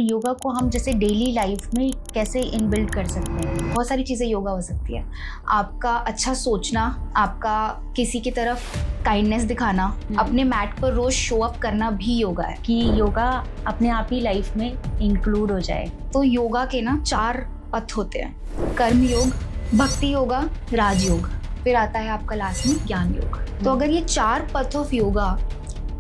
योगा को हम जैसे डेली लाइफ में कैसे इनबिल्ड कर सकते हैं? बहुत सारी चीज़ें योगा हो सकती है। आपका अच्छा सोचना, आपका किसी की तरफ काइंडनेस दिखाना, अपने मैट पर रोज शो अप करना भी योगा है। कि योगा अपने आप ही लाइफ में इंक्लूड हो जाए। तो योगा के ना 4 पथ होते हैं: कर्म योग, भक्ति योगा, राजयोग, फिर आता है आपका लास्ट में ज्ञान योग। तो अगर ये 4 पथ ऑफ योगा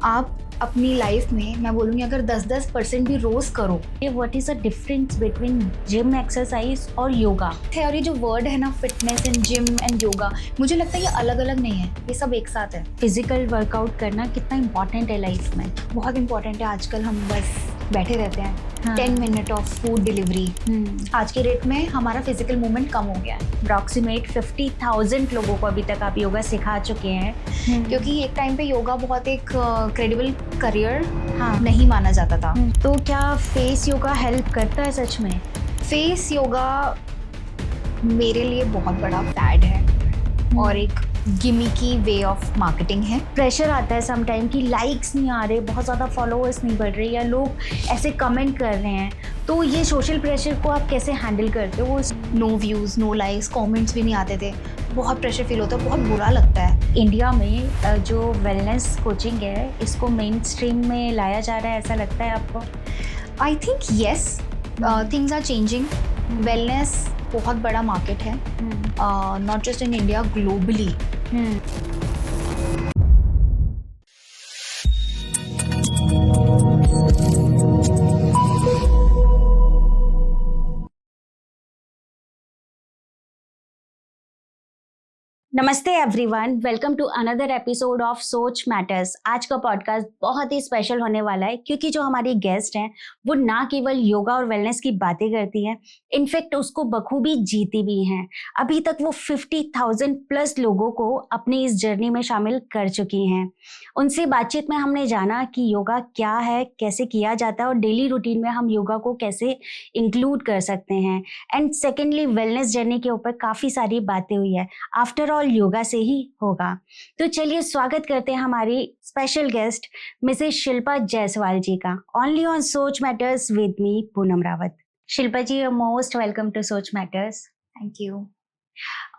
आप अपनी लाइफ में, मैं बोलूँगी अगर 10-10% भी रोज करो। What is the difference between gym exercise और योगा? और ये जो वर्ड है ना, fitness and gym and yoga, मुझे लगता है ये अलग अलग नहीं है, ये सब एक साथ है। फिजिकल वर्कआउट करना कितना इम्पोर्टेंट है लाइफ में? बहुत इंपॉर्टेंट है। आजकल हम बस बैठे रहते हैं। हाँ। 10 मिनट ऑफ फूड डिलीवरी, आज के रेट में हमारा फिजिकल मूवमेंट कम हो गया है। अप्रॉक्सीमेट 50,000 लोगों को अभी तक आप योगा सिखा चुके हैं। क्योंकि एक टाइम पे योगा बहुत एक क्रेडिबल करियर हाँ। नहीं माना जाता था। तो क्या फेस योगा हेल्प करता है सच में? फेस योगा मेरे लिए बहुत बड़ा फैड है और एक गिमिकी वे ऑफ मार्केटिंग है। प्रेशर आता है समटाइम कि लाइक्स नहीं आ रहे, बहुत ज़्यादा फॉलोअर्स नहीं बढ़ रहे, या लोग ऐसे कमेंट कर रहे हैं, तो ये सोशल प्रेशर को आप कैसे हैंडल करते हो? No views, no likes, comments भी नहीं आते थे, बहुत प्रेशर फील होता है, बहुत बुरा लगता है। इंडिया में जो वेलनेस कोचिंग है, इसको मेन स्ट्रीम में लाया जा रहा है, ऐसा लगता है आपको? I think yes, things are changing. Wellness बहुत बड़ा मार्केट है, not just in India, globally. नमस्ते everyone, welcome to another episode of Soch matters. आज का पॉडकास्ट बहुत ही स्पेशल होने वाला है क्योंकि जो हमारी गेस्ट हैं वो ना केवल योगा और वेलनेस की बातें करती हैं, इनफैक्ट उसको बखूबी जीती भी हैं। अभी तक वो 50,000 प्लस लोगों को अपनी इस जर्नी में शामिल कर चुकी हैं। उनसे बातचीत में हमने जाना कि योगा क्या है, कैसे किया जाता है और डेली रूटीन में हम योगा को कैसे इंक्लूड कर सकते हैं। एंड सेकेंडली, वेलनेस जर्नी के ऊपर काफ़ी सारी बातें हुई है। आफ्टर ऑल योगा से ही होगा। तो चलिए स्वागत करते हैं हमारी special guest Mrs Shilpa Jaiswal ji का, only on Soch matters with me Poonam Rawat. Shilpa ji, most welcome to Soch matters. Thank you.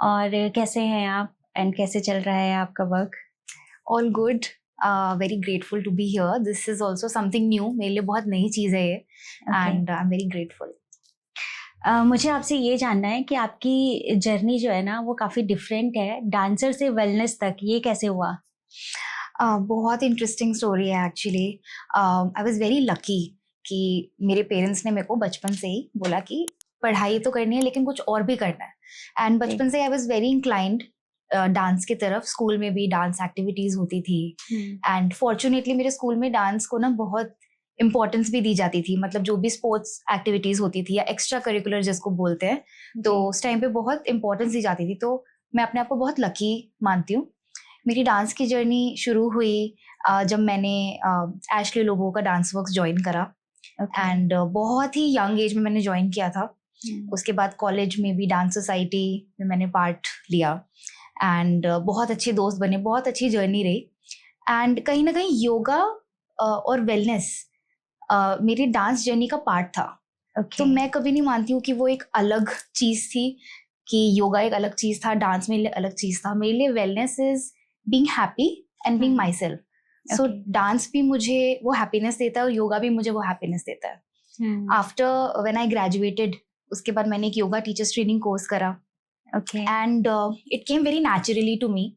और कैसे हैं आप एंड कैसे चल रहा है आपका work? All good, very grateful to be here. This is also something new, मेरे लिए बहुत नई चीज़ है ये, and I am very grateful. मुझे आपसे ये जानना है कि आपकी जर्नी जो है ना वो काफ़ी डिफरेंट है, डांसर से वेलनेस तक, ये कैसे हुआ? बहुत इंटरेस्टिंग स्टोरी है actually. I was very lucky कि मेरे पेरेंट्स ने मेरे को बचपन से ही बोला कि पढ़ाई तो करनी है लेकिन कुछ और भी करना है। एंड बचपन से I was very inclined dance की तरफ। स्कूल में भी डांस एक्टिविटीज होती थी, एंड फॉर्चुनेटली मेरे स्कूल में डांस को ना बहुत इम्पोर्टेंस भी दी जाती थी। मतलब जो भी स्पोर्ट्स एक्टिविटीज होती थी या एक्स्ट्रा करिकुलर जिसको बोलते हैं, तो उस टाइम पे बहुत इम्पोर्टेंस दी जाती थी। तो मैं अपने आप को बहुत लकी मानती हूँ। मेरी डांस की जर्नी शुरू हुई जब मैंने एशले लोबो का डांस वर्क्स ज्वाइन करा, एंड बहुत ही यंग एज में मैंने ज्वाइन किया था। उसके बाद कॉलेज में भी डांस सोसाइटी में मैंने पार्ट लिया, एंड बहुत अच्छे दोस्त बने, बहुत अच्छी जर्नी रही। एंड कहीं ना कहीं योगा और वेलनेस मेरी डांस जर्नी का पार्ट था। तो मैं कभी नहीं मानती हूँ कि वो एक अलग चीज थी, कि योगा एक अलग चीज था, डांस मेरे लिए अलग चीज था। मेरे लिए wellness is being happy and being my self. So dance भी मुझे वो हैप्पीनेस देता है और योगा भी मुझे वो हैप्पीनेस देता है। आफ्टर व्हेन आई ग्रेजुएटेड, उसके बाद मैंने एक योगा टीचर्स ट्रेनिंग कोर्स करा, and it came very naturally to me,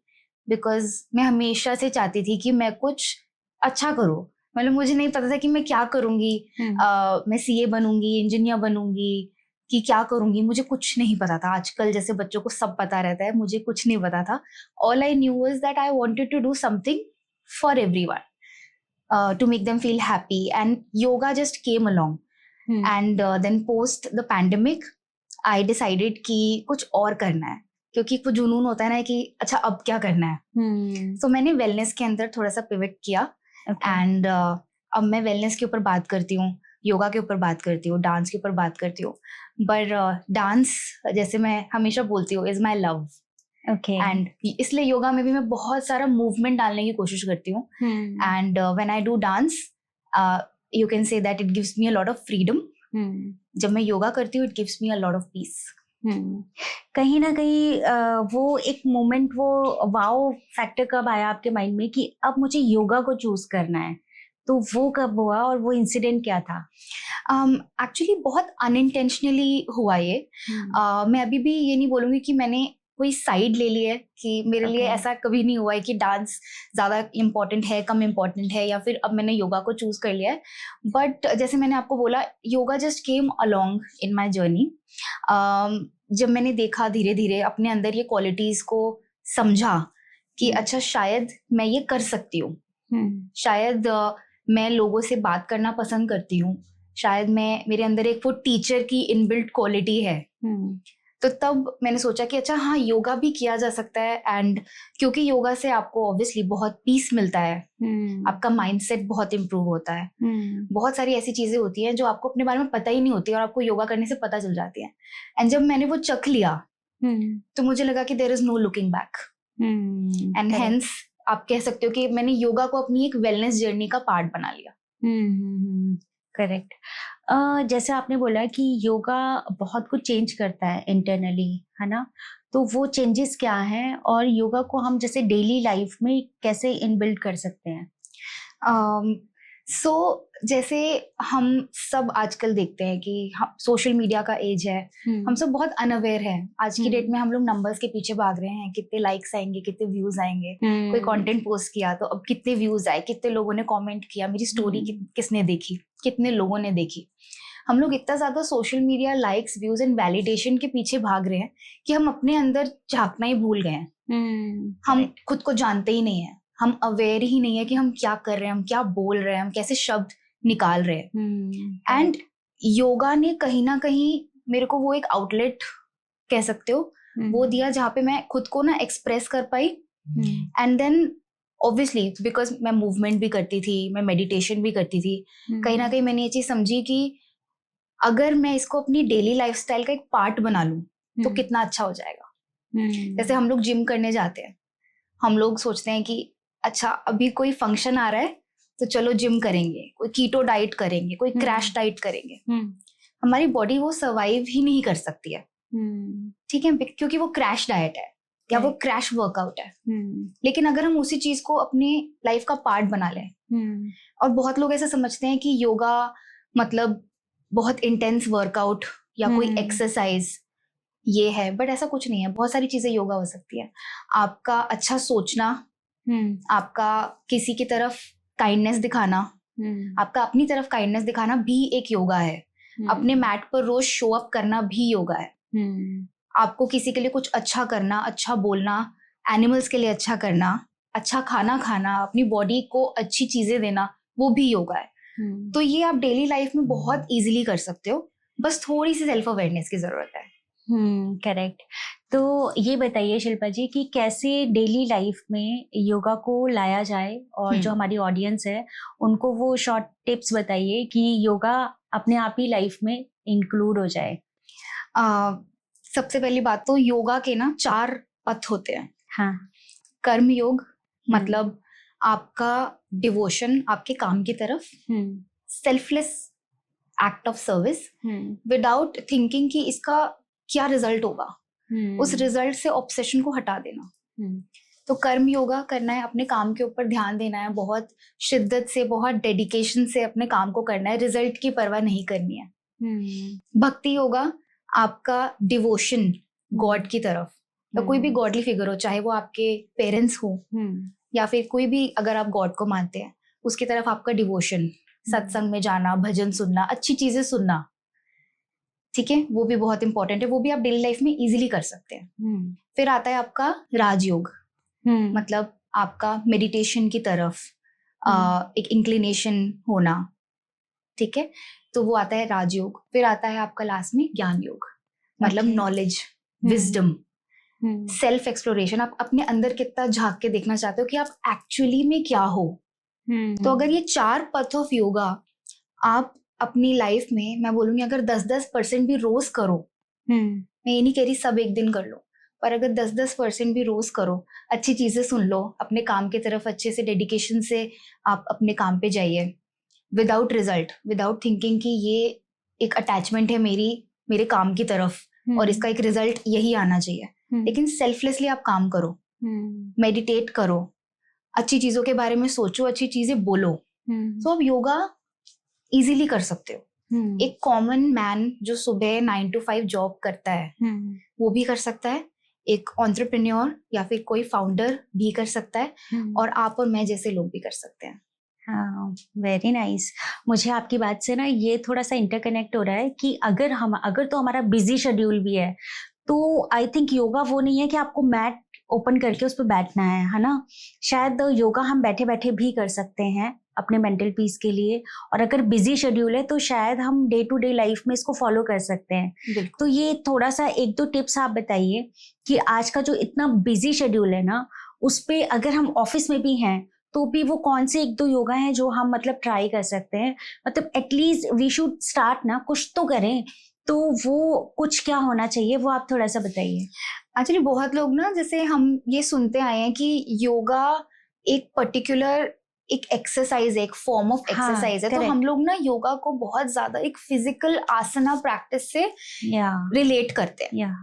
because मैं हमेशा से चाहती थी कि मैं कुछ अच्छा करूँ। मतलब मुझे नहीं पता था कि मैं क्या करूंगी, मैं सीए बनूंगी, इंजीनियर बनूंगी, कि क्या करूंगी, मुझे कुछ नहीं पता था। आजकल जैसे बच्चों को सब पता रहता है, मुझे कुछ नहीं पता था। All I knew was that I wanted to do something for everyone, to make them feel happy, and yoga just came along. And then post the pandemic I decided कि कुछ और करना है, क्योंकि कुछ जुनून होता है ना कि अच्छा अब क्या करना है। सो मैंने वेलनेस के अंदर थोड़ा सा पिवट किया, एंड अब मैं वेलनेस के ऊपर बात करती हूँ, योगा के ऊपर बात करती हूँ, डांस के ऊपर बात करती हूँ। पर डांस, जैसे मैं हमेशा बोलती हूँ, इज माई लव। एंड इसलिए योगा में भी मैं बहुत सारा मूवमेंट डालने की कोशिश करती हूँ। And when I do dance, you can say that it gives me a lot of freedom जब मैं योगा करती हूँ, it gives me a lot of peace. कहीं ना कहीं वो एक मोमेंट, वो वाओ फैक्टर कब आया आपके माइंड में कि अब मुझे योगा को चूज करना है? तो वो कब हुआ और वो इंसिडेंट क्या था? एक्चुअली बहुत अनइंटेंशनली हुआ ये। मैं अभी भी ये नहीं बोलूँगी कि मैंने कोई साइड ले ली है, कि मेरे लिए Okay. ऐसा कभी नहीं हुआ है कि डांस ज़्यादा इम्पोर्टेंट है, कम इम्पोर्टेंट है, या फिर अब मैंने योगा को चूज़ कर लिया है। बट जैसे मैंने आपको बोला, yoga just came along in my journey. जब मैंने देखा धीरे धीरे अपने अंदर ये क्वालिटीज़ को समझा कि अच्छा शायद मैं ये कर सकती हूँ, शायद मैं लोगों से बात करना पसंद करती हूँ, शायद मेरे अंदर एक वो टीचर की इनबिल्ट क्वालिटी है। तो तब मैंने सोचा कि अच्छा हाँ, योगा भी किया जा सकता है। एंड क्योंकि योगा से आपको ऑब्वियसली बहुत पीस मिलता है, आपका माइंडसेट बहुत इम्प्रूव होता है, बहुत सारी ऐसी चीजें होती हैं जो आपको अपने बारे में पता ही नहीं होती और आपको योगा करने से पता चल जाती है। एंड जब मैंने वो चख लिया तो मुझे लगा कि there is no looking back. And hence आप कह सकते हो कि मैंने योगा को अपनी एक वेलनेस जर्नी का पार्ट बना लिया। करेक्ट। जैसे आपने बोला कि योगा बहुत कुछ चेंज करता है इंटरनली, है ना? तो वो चेंजेस क्या हैं और योगा को हम जैसे डेली लाइफ में कैसे इनबिल्ड कर सकते हैं? सो जैसे हम सब आजकल देखते हैं कि सोशल मीडिया का एज है, हम सब बहुत अनअवेयर हैं। आज की डेट में हम लोग नंबर्स के पीछे भाग रहे हैं, कितने लाइक्स आएंगे, कितने व्यूज आएंगे, कोई कंटेंट पोस्ट किया तो अब कितने व्यूज आए, कितने लोगों ने कमेंट किया, मेरी स्टोरी किसने देखी, कितने लोगों ने देखी। हम लोग इतना ज्यादा social media likes, views and validation के पीछे भाग रहे हैं कि हम अपने अंदर झांकना ही भूल गए हैं। हम खुद को जानते ही नहीं है, हम अवेयर ही नहीं है कि हम क्या कर रहे हैं, हम क्या बोल रहे हैं, हम कैसे शब्द निकाल रहे हैं। एंड योगा ने कहीं ना कहीं मेरे को वो एक आउटलेट कह सकते हो वो दिया जहाँ पे मैं खुद को ना एक्सप्रेस कर पाई। एंड देन ऑब्वियसली बिकॉज मैं मूवमेंट भी करती थी, मैं मेडिटेशन भी करती थी, कहीं ना कहीं मैंने ये चीज समझी कि अगर मैं इसको अपनी डेली लाइफस्टाइल का एक पार्ट बना लूं तो कितना अच्छा हो जाएगा। जैसे हम लोग जिम करने जाते हैं, हम लोग सोचते हैं कि अच्छा अभी कोई फंक्शन आ रहा है तो चलो जिम करेंगे, कोई कीटो डाइट करेंगे, कोई क्रैश डाइट करेंगे। हमारी बॉडी वो सर्वाइव ही नहीं कर सकती है, ठीक है, क्योंकि वो क्रैश डाइट है या वो क्रैश वर्कआउट है। लेकिन अगर हम उसी चीज को अपनी लाइफ का पार्ट बना लें, और बहुत लोग ऐसा समझते हैं कि योगा मतलब बहुत इंटेंस वर्कआउट या कोई एक्सरसाइज ये है, बट ऐसा कुछ नहीं है। बहुत सारी चीजें योगा हो सकती है। आपका अच्छा सोचना, आपका किसी की तरफ काइंडनेस दिखाना, आपका अपनी तरफ काइंडनेस दिखाना भी एक योगा है। अपने मैट पर रोज शो अप करना भी योगा है। आपको किसी के लिए कुछ अच्छा करना, अच्छा बोलना, एनिमल्स के लिए अच्छा करना, अच्छा खाना खाना, अपनी बॉडी को अच्छी चीजें देना, वो भी योगा है। तो ये आप डेली लाइफ में बहुत इजीली कर सकते हो, बस थोड़ी सी सेल्फ अवेयरनेस की जरूरत है। करेक्ट। तो ये बताइए शिल्पा जी कि कैसे डेली लाइफ में योगा को लाया जाए, और जो हमारी ऑडियंस है उनको वो शॉर्ट टिप्स बताइए कि योगा अपने आप ही लाइफ में इंक्लूड हो जाए। सबसे पहली बात तो योगा के ना 4 पथ होते हैं। हाँ। कर्म योग मतलब आपका डिवोशन आपके काम की तरफ, selfless act of service without thinking कि इसका क्या रिजल्ट होगा, उस रिजल्ट से ऑब्सेशन को हटा देना। तो कर्म योगा करना है, अपने काम के ऊपर ध्यान देना है, बहुत शिद्दत से, बहुत डेडिकेशन से अपने काम को करना है, रिजल्ट की परवाह नहीं करनी है। भक्ति योगा आपका डिवोशन गॉड की तरफ, तो कोई भी गॉडली फिगर हो, चाहे वो आपके पेरेंट्स हो या फिर कोई भी, अगर आप गॉड को मानते हैं उसकी तरफ आपका डिवोशन, सत्संग में जाना, भजन सुनना, अच्छी चीजें सुनना, ठीक है, वो भी बहुत इंपॉर्टेंट है। वो भी आप डेली लाइफ में इजीली कर सकते हैं। फिर आता है आपका राजयोग, मतलब आपका मेडिटेशन की तरफ एक इंक्लिनेशन होना, ठीक है, तो वो आता है राजयोग। फिर आता है आपका लास्ट में ज्ञान योग, मतलब नॉलेज, विजडम, सेल्फ एक्सप्लोरेशन। आप अपने अंदर कितना झांक के देखना चाहते हो कि आप एक्चुअली में क्या हो। तो अगर ये 4 पथ ऑफ योगा आप अपनी लाइफ में, मैं बोलूंगी अगर 10-10% भी रोज करो, मैं ये नहीं कह रही सब एक दिन कर लो, पर अगर 10-10% भी रोज करो, अच्छी चीजें सुन लो, अपने काम की तरफ अच्छे से डेडिकेशन से आप अपने काम पे जाइए, विदाउट रिजल्ट, विदाउट थिंकिंग कि ये एक अटैचमेंट है मेरे काम की तरफ और इसका एक रिजल्ट यही आना चाहिए। लेकिन सेल्फलेसली आप काम करो, मेडिटेट करो, अच्छी चीजों के बारे में सोचो, अच्छी चीजें बोलो, तो आप योगा इजीली कर सकते हो। एक कॉमन मैन जो सुबह 9 to 5 जॉब करता है वो भी कर सकता है, एक एंटरप्रेन्योर या फिर कोई फाउंडर भी कर सकता है, और आप और मैं जैसे लोग भी कर सकते हैं। हाँ, वेरी नाइस। मुझे आपकी बात से ना ये थोड़ा सा इंटरकनेक्ट हो रहा है कि अगर तो हमारा बिजी शेड्यूल भी है तो आई थिंक योगा वो नहीं है कि आपको मैट ओपन करके उस पर बैठना है ना। शायद योगा हम बैठे बैठे भी कर सकते हैं अपने मेंटल पीस के लिए, और अगर बिजी शेड्यूल है तो शायद हम डे टू डे लाइफ में इसको फॉलो कर सकते हैं। तो ये थोड़ा सा 1-2 टिप्स आप बताइए कि आज का जो इतना बिजी शेड्यूल है ना, उस पे अगर हम ऑफिस में भी हैं तो भी वो कौन से 1-2 योगा हैं जो हम मतलब ट्राई कर सकते हैं, मतलब एटलीस्ट वी शुड स्टार्ट ना, कुछ तो करें। तो वो कुछ क्या होना चाहिए वो आप थोड़ा सा बताइए। एक्चुअली बहुत लोग ना, जैसे हम ये सुनते आए हैं कि योगा एक पर्टिकुलर एक एक्सरसाइज है, एक फॉर्म ऑफ एक्सरसाइज है, तो हम लोग ना योगा को बहुत ज्यादा एक फिजिकल आसना प्रैक्टिस से रिलेट करते हैं।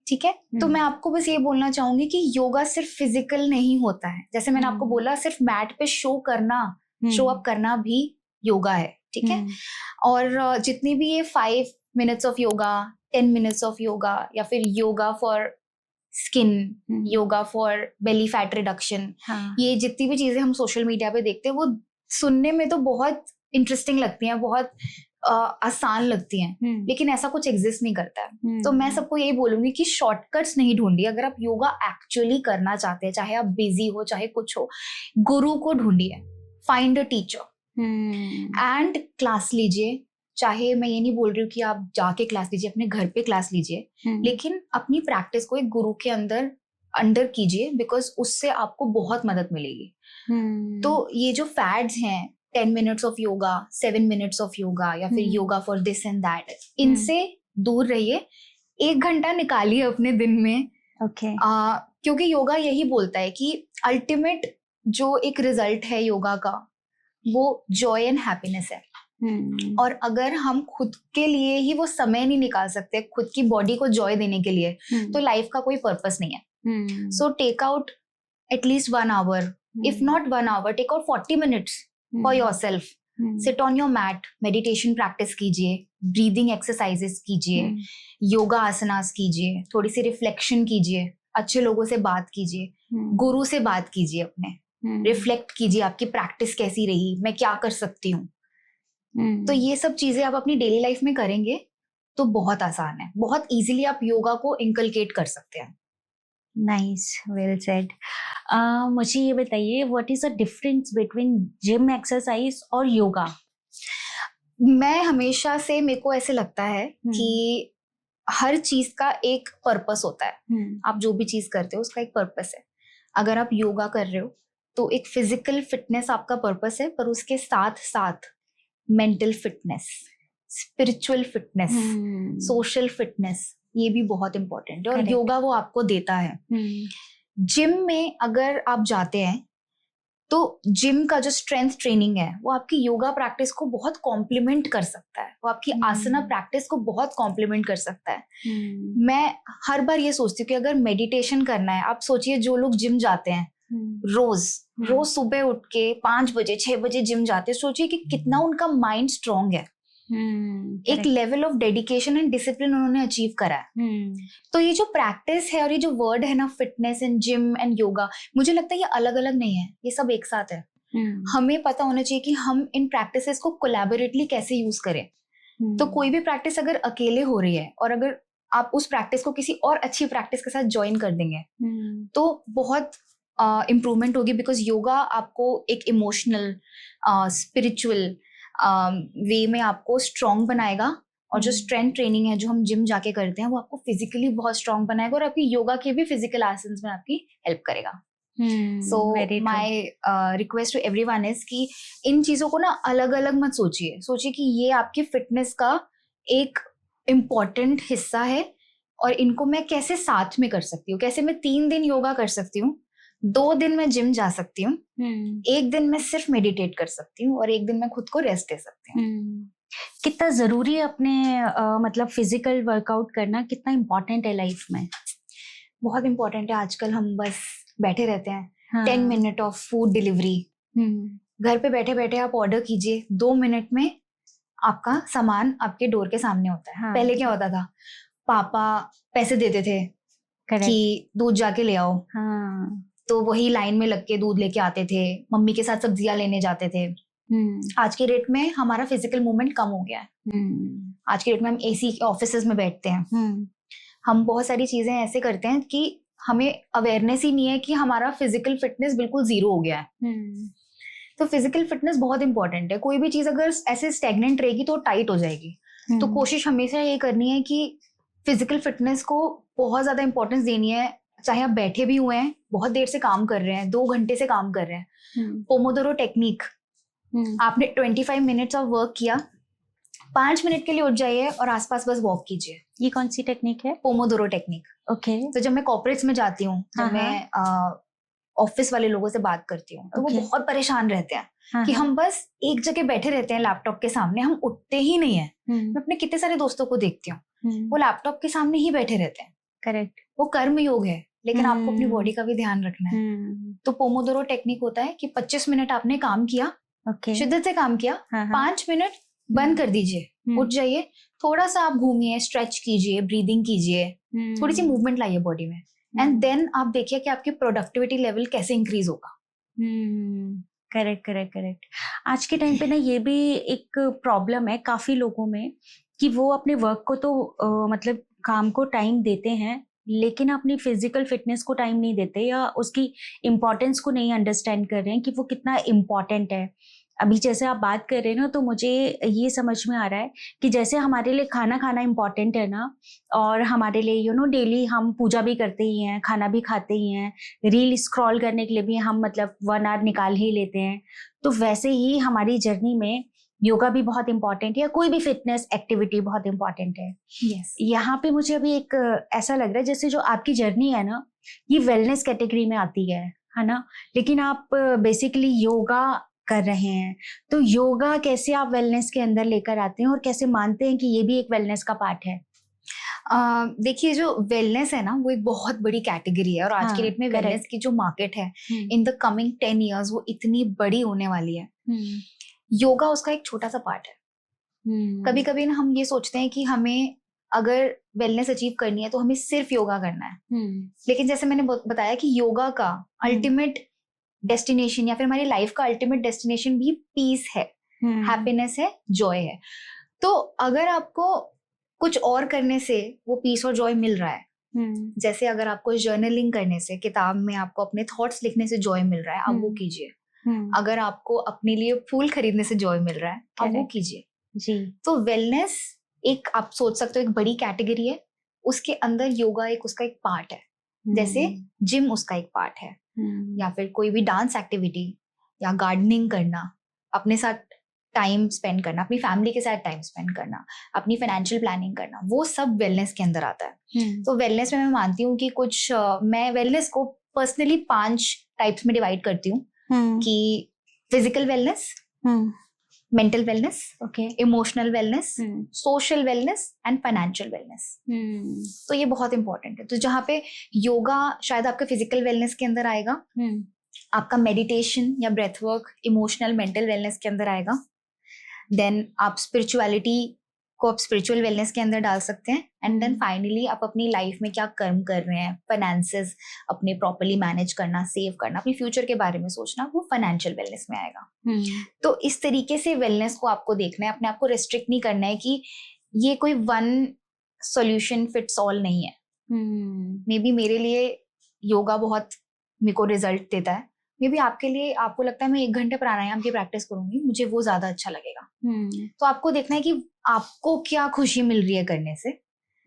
ठीक है, तो मैं आपको बस ये बोलना चाहूंगी कि योगा सिर्फ फिजिकल नहीं होता है। जैसे मैंने आपको बोला, सिर्फ मैट पे शो अप करना भी योगा है। ठीक है, और जितनी भी ये 5 minutes of yoga, 10 minutes of yoga, या फिर yoga for skin, yoga for belly fat reduction, ये जितनी भी चीजें हम सोशल मीडिया पे देखते हैं वो सुनने में तो बहुत इंटरेस्टिंग लगती हैं, बहुत आसान लगती हैं, लेकिन ऐसा कुछ एग्जिस्ट नहीं करता है। तो मैं सबको यही बोलूंगी कि शॉर्टकट्स नहीं ढूंढिए। अगर आप योगा एक्चुअली करना चाहते हैं, चाहे आप बिजी हो चाहे कुछ हो, गुरु को ढूंढिए, find a teacher and class लीजिए। चाहे मैं ये नहीं बोल रही हूँ कि आप जाके क्लास लीजिए, अपने घर पे क्लास लीजिए, लेकिन अपनी प्रैक्टिस को एक गुरु के अंडर कीजिए, बिकॉज उससे आपको बहुत मदद मिलेगी। तो ये जो फैड्स हैं, 10 minutes of yoga, 7 minutes of yoga, या फिर yoga for this and that, इनसे दूर रहिए। 1 घंटा निकालिए अपने दिन में। क्योंकि योगा यही बोलता है कि अल्टीमेट जो एक रिजल्ट है योगा का, वो जॉय एंड हैप्पीनेस है। और अगर हम खुद के लिए ही वो समय नहीं निकाल सकते खुद की बॉडी को जॉय देने के लिए, तो लाइफ का कोई पर्पस नहीं है। So take out at least 1 hour, if not 1 hour, take out 40 minutes for yourself. Sit on your mat, meditation practice कीजिए, ब्रीदिंग एक्सरसाइजेस कीजिए, योगा आसनास कीजिए, थोड़ी सी रिफ्लेक्शन कीजिए, अच्छे लोगों से बात कीजिए, गुरु से बात कीजिए, अपने रिफ्लेक्ट कीजिए आपकी प्रैक्टिस कैसी रही, मैं क्या कर सकती हूँ। तो ये सब चीजें आप अपनी डेली लाइफ में करेंगे तो बहुत आसान है, बहुत इजीली आप योगा को इंकलकेट कर सकते हैं। Nice, well said. मुझे ये बताइए, what is the difference between gym exercise और योगा? मैं हमेशा से, मेरे को ऐसे लगता है कि हर चीज का एक पर्पस होता है। आप जो भी चीज करते हो उसका एक पर्पस है। अगर आप योगा कर रहे हो तो एक फिजिकल फिटनेस आपका पर्पस है, पर उसके साथ साथ mental fitness, spiritual fitness, social fitness, ये भी बहुत इंपॉर्टेंट है, और योगा वो आपको देता है। जिम में अगर आप जाते हैं तो जिम का जो स्ट्रेंथ ट्रेनिंग है वो आपकी योगा प्रैक्टिस को बहुत कॉम्प्लीमेंट कर सकता है, वो आपकी आसना प्रैक्टिस को बहुत कॉम्प्लीमेंट कर सकता है। मैं हर बार ये सोचती हूँ कि अगर मेडिटेशन करना है, आप सोचिए जो लोग जिम जाते हैं रोज सुबह उठ के 5 बजे 6 बजे जिम जाते हैं, सोचिए कि कितना उनका माइंड स्ट्रांग है। एक level of dedication and discipline उन्होंने अचीव करा है। तो ये जो प्रैक्टिस है और ये जो वर्ड है ना, fitness and gym and yoga, मुझे लगता है ये अलग अलग नहीं है, ये सब एक साथ है। हमें पता होना चाहिए कि हम इन प्रैक्टिसेस को कोलैबोरेटली कैसे यूज करें। तो कोई भी प्रैक्टिस अगर अकेले हो रही है और अगर आप उस प्रैक्टिस को किसी और अच्छी प्रैक्टिस के साथ ज्वाइन कर देंगे तो बहुत इम्प्रूवमेंट होगी, बिकॉज योगा आपको एक इमोशनल स्पिरिचुअल वे में आपको स्ट्रॉन्ग बनाएगा, और जो स्ट्रेंथ ट्रेनिंग है जो हम जिम जाके करते हैं वो आपको फिजिकली बहुत स्ट्रॉन्ग बनाएगा, और आपकी योगा के भी फिजिकल आसन्स में आपकी हेल्प करेगा। So my request to everyone is कि इन चीजों को ना अलग अलग मत सोचिए कि ये आपकी फिटनेस का एक इम्पॉर्टेंट हिस्सा है और इनको मैं कैसे साथ में कर सकती हूँ, कैसे मैं 3 दिन योगा कर सकती हूँ, 2 दिन मैं जिम जा सकती हूँ, 1 दिन मैं सिर्फ मेडिटेट कर सकती हूँ, और 1 दिन मैं खुद को रेस्ट दे सकती हूँ। कितना जरूरी है अपने मतलब फिजिकल वर्कआउट करना, कितना इम्पोर्टेंट है लाइफ में? बहुत इंपॉर्टेंट है। आजकल हम बस बैठे रहते हैं। हाँ। 10 मिनट ऑफ फूड डिलीवरी, घर पे बैठे बैठे आप ऑर्डर कीजिए, 2 मिनट में आपका सामान आपके डोर के सामने होता है। हाँ। पहले क्या होता था, पापा पैसे देते थे करेक्ट। कि दूध जाके ले आओ, हाँ। तो वही लाइन में लग के दूध लेके आते थे, मम्मी के साथ सब्जियां लेने जाते थे। आज के डेट में हमारा फिजिकल मूवमेंट कम हो गया है। आज के डेट में हम एसी के ऑफिसेज में बैठते हैं, हम बहुत सारी चीजें ऐसे करते हैं कि हमें अवेयरनेस ही नहीं है कि हमारा फिजिकल फिटनेस बिल्कुल जीरो हो गया है। तो फिजिकल फिटनेस बहुत इंपॉर्टेंट है। कोई भी चीज अगर ऐसे स्टेगनेंट रहेगी तो टाइट हो जाएगी। तो कोशिश हमेशा ये करनी है कि फिजिकल फिटनेस को बहुत ज्यादा इंपॉर्टेंस देनी है। चाहे आप बैठे भी हुए हैं, बहुत देर से काम कर रहे हैं, 2 घंटे से काम कर रहे हैं, पोमोडोरो टेक्निक, आपने 25 मिनट्स ऑफ वर्क किया, 5 मिनट के लिए उठ जाइए और आसपास बस वॉक कीजिए। ये कौन सी टेक्निक है? Pomodoro technique. ओके। तो जब मैं कॉर्पोरेट्स में जाती हूँ, जब हाँ, मैं ऑफिस वाले लोगों से बात करती हूँ, तो वो Okay. बहुत परेशान रहते हैं हाँ, कि हाँ। हम बस एक जगह बैठे रहते हैं लैपटॉप के सामने, हम उठते ही नहीं है। मैं अपने कितने सारे दोस्तों को देखती हूँ, वो लैपटॉप के सामने ही बैठे रहते हैं। करेक्ट। वो कर्म योग है, लेकिन आपको अपनी बॉडी का भी ध्यान रखना है। तो पोमोडोरो टेक्निक होता है कि 25 मिनट आपने काम किया, ओके। शिद्दत से काम किया, हाँ, हाँ। 5 मिनट बंद कर दीजिए, उठ जाइए, थोड़ा सा आप घूमिए, स्ट्रेच कीजिए, ब्रीदिंग कीजिए, थोड़ी सी मूवमेंट लाइए बॉडी में, एंड देन आप देखिए कि आपकी प्रोडक्टिविटी लेवल कैसे इंक्रीज होगा। Correct correct correct. आज के टाइम पे ना ये भी एक प्रॉब्लम है काफी लोगों में कि वो अपने वर्क को तो मतलब काम को टाइम देते हैं, लेकिन अपनी फिजिकल फिटनेस को टाइम नहीं देते या उसकी इम्पोर्टेंस को नहीं अंडरस्टैंड कर रहे हैं कि वो कितना इम्पोर्टेंट है। अभी जैसे आप बात कर रहे हैं ना, तो मुझे ये समझ में आ रहा है कि जैसे हमारे लिए खाना खाना इम्पोर्टेंट है ना, और हमारे लिए डेली हम पूजा भी करते ही हैं, खाना भी खाते ही हैं, रील स्क्रॉल करने के लिए भी हम मतलब 1 आवर निकाल ही लेते हैं, तो वैसे ही हमारी जर्नी में योगा भी बहुत इंपॉर्टेंट है या कोई भी फिटनेस एक्टिविटी बहुत इंपॉर्टेंट है। yes. यहाँ पे मुझे अभी एक ऐसा लग रहा है जैसे जो आपकी जर्नी है ना, ये वेलनेस कैटेगरी में आती है ना, लेकिन आप बेसिकली योगा कर रहे हैं, तो योगा कैसे आप वेलनेस के अंदर लेकर आते हैं और कैसे मानते हैं कि ये भी एक वेलनेस का पार्ट है? देखिए, जो वेलनेस है ना, वो एक बहुत बड़ी कैटेगरी है, और आज के डेट में वेलनेस की जो मार्केट है इन द कमिंग 10 years वो इतनी बड़ी होने वाली है। योगा उसका एक छोटा सा पार्ट है। कभी कभी ना हम ये सोचते हैं कि हमें अगर वेलनेस अचीव करनी है तो हमें सिर्फ योगा करना है, लेकिन जैसे मैंने बताया कि योगा का अल्टीमेट डेस्टिनेशन या फिर हमारी लाइफ का अल्टीमेट डेस्टिनेशन भी पीस है, हैप्पीनेस है, जॉय है। तो अगर आपको कुछ और करने से वो पीस और जॉय मिल रहा है, जैसे अगर आपको जर्नलिंग करने से, किताब में आपको अपने थॉट्स लिखने से जॉय मिल रहा है, आप वो कीजिए। अगर आपको अपने लिए फूल खरीदने से जॉय मिल रहा है, आप वो कीजिए जी। तो वेलनेस एक, आप सोच सकते हो, एक बड़ी कैटेगरी है, उसके अंदर योगा एक उसका एक पार्ट है, जैसे जिम उसका एक पार्ट है, या फिर कोई भी डांस एक्टिविटी या गार्डनिंग करना, अपने साथ टाइम स्पेंड करना, अपनी फैमिली के साथ टाइम स्पेंड करना, अपनी फाइनेंशियल प्लानिंग करना, वो सब वेलनेस के अंदर आता है। तो वेलनेस में मैं मानती हूँ कि कुछ मैं वेलनेस को पर्सनली 5 टाइप्स में डिवाइड करती हूँ कि physical wellness, mental wellness, emotional wellness, social wellness and financial wellness. तो ये बहुत इंपॉर्टेंट है। तो जहाँ पे योगा शायद आपके फिजिकल वेलनेस के अंदर आएगा, आपका मेडिटेशन या breath work emotional mental wellness के अंदर आएगा, देन आप स्पिरिचुअलिटी को आप स्पिरिचुअल वेलनेस के अंदर डाल सकते हैं, एंड देन फाइनली आप अपनी लाइफ में क्या कर्म कर रहे हैं, फाइनेंसेस अपने प्रॉपर्ली मैनेज करना, सेव करना, अपनी फ्यूचर के बारे में सोचना, वो फाइनेंशियल वेलनेस में आएगा। तो इस तरीके से वेलनेस को आपको देखना है, अपने आप को रिस्ट्रिक्ट नहीं करना है कि ये कोई वन सॉल्यूशन फिट्स ऑल नहीं है। मे बी मेरे लिए योगा बहुत मेरे को रिजल्ट देता है, मे बी आपके लिए, आपको लगता है मैं 1 घंटे प्राणायाम की प्रैक्टिस करूंगी, मुझे वो ज्यादा अच्छा लगेगा। तो आपको देखना है कि आपको क्या खुशी मिल रही है करने से,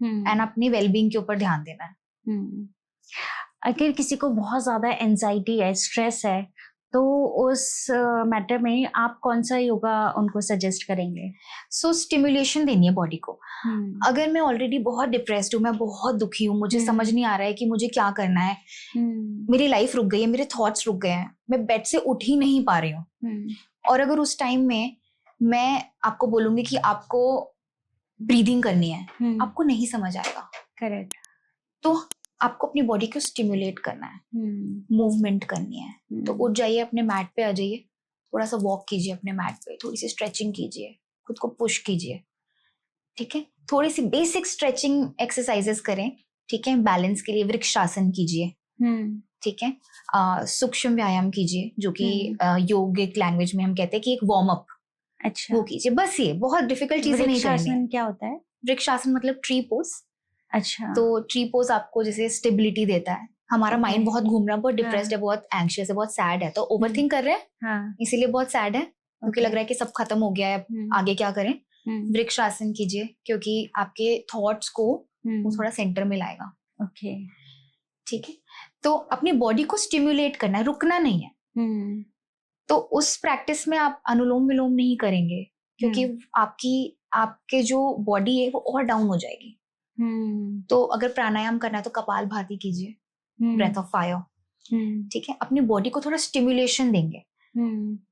एंड अपनी वेलबींग के ऊपर ध्यान देना है। अगर किसी को बहुत ज्यादा एंजाइटी है, स्ट्रेस है, तो उस मैटर में आप कौन सा योगा उनको सजेस्ट करेंगे? सो स्टिमुलेशन देनी है बॉडी को। अगर मैं ऑलरेडी बहुत डिप्रेस्ड हूँ, मैं बहुत दुखी हूँ, मुझे समझ नहीं आ रहा है कि मुझे क्या करना है, मेरी लाइफ रुक गई है, मेरे थॉट्स रुक गए हैं, मैं बेड से उठ ही नहीं पा रही हूँ, और अगर उस टाइम में मैं आपको बोलूंगी कि आपको ब्रीदिंग करनी है, आपको नहीं समझ आएगा। करेक्ट। तो आपको अपनी बॉडी को स्टिमुलेट करना है, मूवमेंट करनी है। तो उठ जाइए, अपने मैट पे आ जाइए, थोड़ा सा वॉक कीजिए अपने मैट पे, थोड़ी सी स्ट्रेचिंग कीजिए, खुद को पुश कीजिए, ठीक है। थोड़ी सी बेसिक स्ट्रेचिंग एक्सरसाइजेस करें, ठीक है। बैलेंस के लिए वृक्षासन कीजिए, ठीक है। सूक्ष्म व्यायाम कीजिए, जो कि योगिक लैंग्वेज में हम कहते हैं कि एक वार्म अप, अच्छा, वो कीजिए। बस ये बहुत डिफिकल्ट चीजें नहीं करनी है। वृक्षासन क्या होता है? वृक्षासन मतलब ट्री पोज। अच्छा, तो ट्री पोज आपको जैसे स्टेबिलिटी देता है। हमारा माइंड बहुत घूम रहा है, बहुत डिप्रेस्ड है, बहुत एंग्शियस है, बहुत सैड है, तो ओवरथिंक कर रहे हैं, हाँ, इसीलिए बहुत सैड है, क्योंकि लग रहा है कि सब खत्म हो गया है, आगे क्या करें। वृक्षासन कीजिए, क्योंकि आपके थॉट्स को वो थोड़ा सेंटर में लाएगा। ओके, ठीक है। तो अपनी बॉडी को स्टिम्युलेट करना है, रुकना नहीं है। तो उस प्रैक्टिस में आप अनुलोम विलोम नहीं करेंगे, क्योंकि आपके जो बॉडी है वो और डाउन हो जाएगी। तो अगर प्राणायाम करना है तो कपाल भाती कीजिए, ब्रेथ ऑफ फायर, ठीक है। अपनी बॉडी को थोड़ा स्टिम्युलेशन देंगे,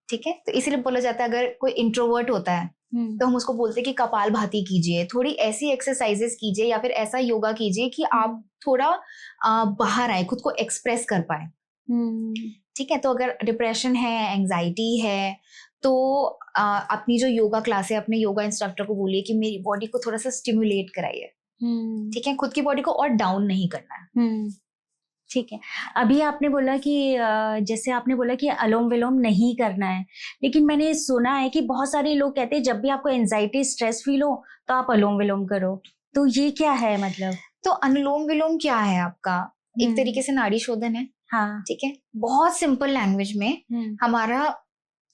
ठीक है। तो इसीलिए बोला जाता है, अगर कोई इंट्रोवर्ट होता है तो हम उसको बोलते हैं कि कपाल भाती कीजिए, थोड़ी ऐसी एक्सरसाइजेस कीजिए या फिर ऐसा योगा कीजिए कि आप थोड़ा बाहर आए, खुद को एक्सप्रेस कर पाए, ठीक है। तो अगर डिप्रेशन है, एंजाइटी है, तो अपनी जो योगा क्लास है, अपने योगा इंस्ट्रक्टर को बोलिए कि मेरी बॉडी को थोड़ा सा स्टिम्युलेट कराइए, ठीक है। खुद की बॉडी को और डाउन नहीं करना है। ठीक है। अभी आपने बोला कि जैसे आपने बोला कि अनुलोम विलोम नहीं करना है, लेकिन मैंने सुना है कि बहुत सारे लोग कहते हैं जब भी आपको एंजाइटी स्ट्रेस फील हो तो आप अनुलोम विलोम करो, तो ये क्या है मतलब? तो अनुलोम विलोम क्या है आपका? एक तरीके से नाड़ी शोधन है, हाँ, ठीक है। बहुत सिंपल लैंग्वेज में, हमारा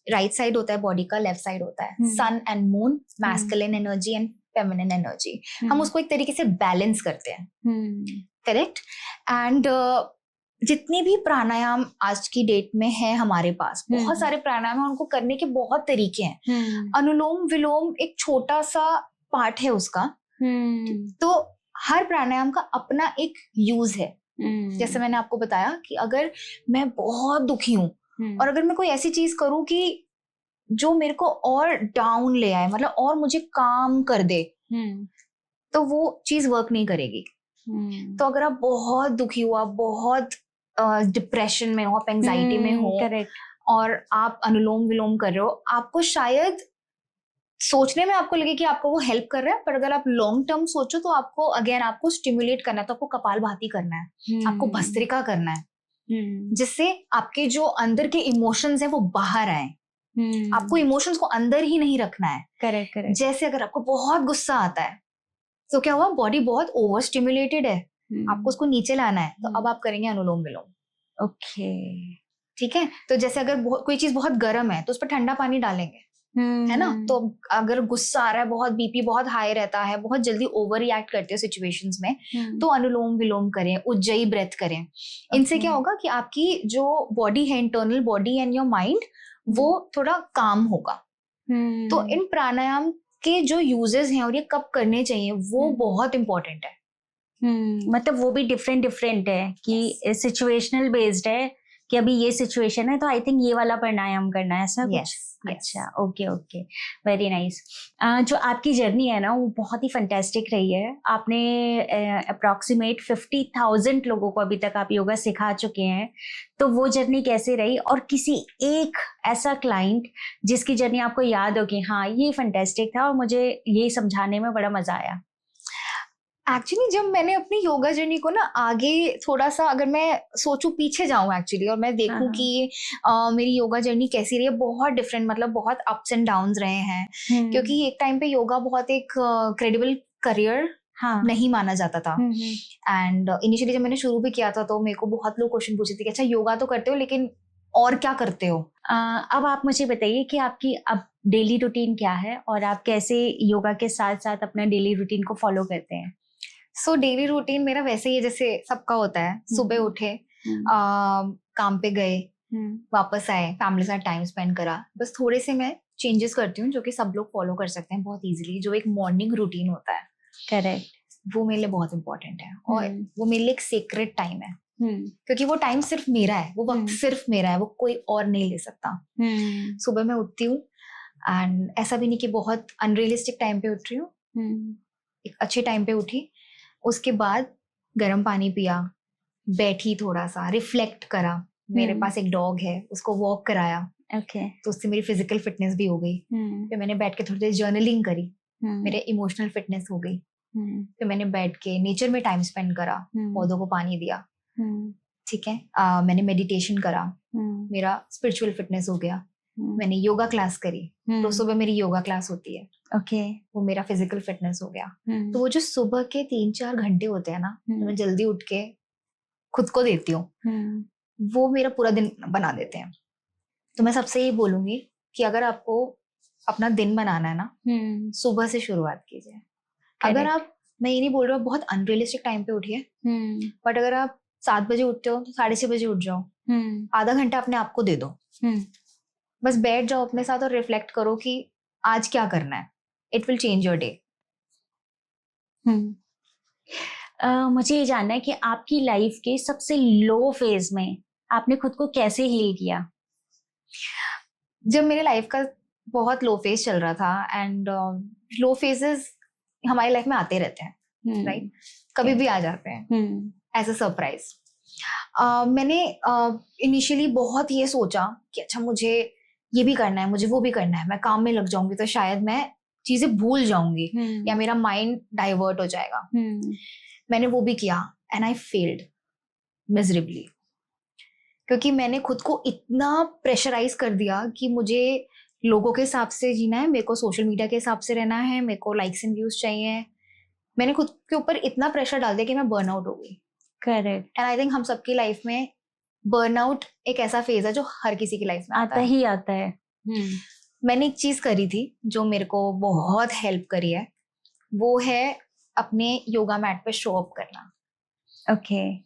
राइट साइड होता है बॉडी का, लेफ्ट साइड होता है sun and moon, masculine energy and feminine energy. हम उसको एक तरीके से बैलेंस करते हैं, करेक्ट। एंड जितने भी प्राणायाम आज की डेट में है हमारे पास, बहुत सारे प्राणायाम है, उनको करने के बहुत तरीके हैं। अनुलोम विलोम एक छोटा सा पार्ट है उसका। तो हर प्राणायाम का अपना एक यूज है। जैसे मैंने आपको बताया कि अगर मैं बहुत दुखी हूँ और अगर मैं कोई ऐसी चीज करूँ कि जो मेरे को और डाउन ले आए, मतलब और मुझे काम कर दे, तो वो चीज वर्क नहीं करेगी। तो अगर आप बहुत दुखी हो, आप बहुत डिप्रेशन में हो, आप एंजाइटी में हो, और आप अनुलोम विलोम कर रहे हो, आपको शायद सोचने में आपको लगे कि आपको वो हेल्प कर रहा है, पर अगर आप लॉन्ग टर्म सोचो तो आपको आपको स्टिमुलेट करना है, तो आपको कपालभाति करना है, आपको भस्त्रिका करना है, जिससे आपके जो अंदर के इमोशंस हैं वो बाहर आए। आपको इमोशंस को अंदर ही नहीं रखना है। करेक्ट। जैसे अगर आपको बहुत गुस्सा आता है तो क्या हुआ, बॉडी बहुत ओवर स्टिमुलेटेड है, आपको उसको नीचे लाना है, तो अब आप करेंगे अनुलोम विलोम। ओके, ठीक है। तो जैसे अगर कोई चीज बहुत गर्म है तो उस पर ठंडा पानी डालेंगे, है ना। तो अगर गुस्सा आ रहा है, बहुत बीपी बहुत हाई रहता है, बहुत जल्दी ओवर रिएक्ट करते हो सिचुएशंस में, तो अनुलोम विलोम करें, उज्जयी ब्रेथ करें। इनसे क्या होगा कि आपकी जो बॉडी है, internal body and your mind, वो थोड़ा काम होगा। तो इन प्राणायाम के जो यूजेस हैं और ये कब करने चाहिए, वो बहुत इंपॉर्टेंट है। मतलब वो भी डिफरेंट है कि सिचुएशनल बेस्ड है कि अभी ये सिचुएशन है तो आई थिंक ये वाला प्राणायाम करना है, ऐसा कुछ? अच्छा, ओके, वेरी नाइस। जो आपकी जर्नी है ना, वो बहुत ही फैंटास्टिक रही है। आपने अप्रॉक्सीमेट 50,000 लोगों को अभी तक आप योगा सिखा चुके हैं, तो वो जर्नी कैसे रही? और किसी एक ऐसा क्लाइंट जिसकी जर्नी आपको याद हो कि हाँ ये फैंटास्टिक था और मुझे ये समझाने में बड़ा मजा आया? एक्चुअली जब मैंने अपनी योगा जर्नी को ना आगे थोड़ा सा, अगर मैं सोचूं पीछे जाऊं एक्चुअली, और मैं देखूं कि मेरी योगा जर्नी कैसी रही है, बहुत डिफरेंट, मतलब बहुत अप्स एंड डाउन्स रहे हैं। क्योंकि एक टाइम पे योगा बहुत एक क्रेडिबल करियर नहीं माना जाता था। एंड इनिशियली जब मैंने शुरू भी किया था तो मेरे को बहुत लोग क्वेश्चन पूछे थे कि अच्छा योगा तो करते हो लेकिन और क्या करते हो? अब आप मुझे बताइए कि आपकी अब डेली रूटीन क्या है और आप कैसे योगा के साथ साथ अपना डेली रूटीन को फॉलो करते हैं? सो डेली रूटीन मेरा वैसे ही है जैसे सबका होता है। सुबह उठे, काम पे गए, वापस आए, फैमिली के साथ टाइम स्पेंड करा। बस थोड़े से मैं चेंजेस करती हूँ जो कि सब लोग फॉलो कर सकते हैं बहुत इजीली। जो एक मॉर्निंग रूटीन होता है, करेक्ट, वो मेरे लिए बहुत इंपॉर्टेंट है, और वो मेरे लिए एक सीक्रेट टाइम है, क्योंकि वो टाइम सिर्फ मेरा है, वो वक्त सिर्फ मेरा है, वो कोई और नहीं ले सकता। सुबह मैं उठती हूँ एंड ऐसा भी नहीं कि बहुत अनरियलिस्टिक टाइम पे उठ रही हूँ, एक अच्छे टाइम पे उठी। उसके बाद गर्म पानी पिया, बैठी, थोड़ा सा रिफ्लेक्ट करा। मेरे पास एक डॉग है, उसको वॉक कराया, ओके। तो उससे मेरी फिजिकल फिटनेस भी हो गई। फिर मैंने बैठ के थोड़ी देर जर्नलिंग करी, मेरे इमोशनल फिटनेस हो गई। फिर मैंने बैठ के नेचर में टाइम स्पेंड करा, पौधों को पानी दिया, ठीक है। मैंने मेडिटेशन करा, मेरा स्पिरिचुअल फिटनेस हो गया। मैंने योगा क्लास करी, तो सुबह मेरी योगा क्लास होती है, ओके। वो मेरा फिजिकल फिटनेस हो गया। तो वो जो सुबह के 3-4 घंटे होते हैं ना, जो मैं जल्दी उठ के खुद को देती हूँ, वो मेरा पूरा दिन बना देते हैं। तो मैं सबसे यही बोलूंगी कि अगर आपको अपना दिन बनाना है ना, सुबह से शुरुआत कीजिए। अगर आप, मैं ये नहीं बोल रहा हूँ बहुत अनरियलिस्टिक टाइम पे उठिए, बट अगर आप 7 बजे उठते हो तो 6:30 बजे उठ जाओ, आधा घंटा अपने आप को दे दो, बस बैठ जाओ अपने साथ और रिफ्लेक्ट करो कि आज क्या करना है। It will change your day. मुझे ये जानना है कि आपकी लाइफ के सबसे लो फेज में आपने खुद को कैसे हील किया? जब मेरे लाइफ का बहुत लो फेज चल रहा था, एंड लो फेजेस हमारी लाइफ में आते रहते हैं, राइट? कभी भी आ जाते हैं एज अ सरप्राइज। मैंने इनिशियली बहुत ये सोचा कि अच्छा मुझे ये भी करना है, मुझे वो भी करना है, मैं काम में लग जाऊंगी तो शायद मैं चीजें भूल जाऊंगी या मेरा माइंड डाइवर्ट हो जाएगा। मैंने वो भी किया एंड आई फेल्ड मिजरेबली, क्योंकि मैंने खुद को इतना प्रेशराइज कर दिया कि मुझे लोगों के हिसाब से जीना है, मेरे को सोशल मीडिया के हिसाब से रहना है, मेरे को लाइक्स एंड व्यूज चाहिए। मैंने खुद के ऊपर इतना प्रेशर डाल दिया कि मैं बर्नआउट हो गई। करेक्ट। एंड आई थिंक हम सबकी लाइफ में बर्नआउट एक ऐसा फेज है जो हर किसी की लाइफ में आता ही आता है। मैंने एक चीज करी थी जो मेरे को बहुत हेल्प करी है, वो है अपने योगा मैट पे शो अप करना। ओके।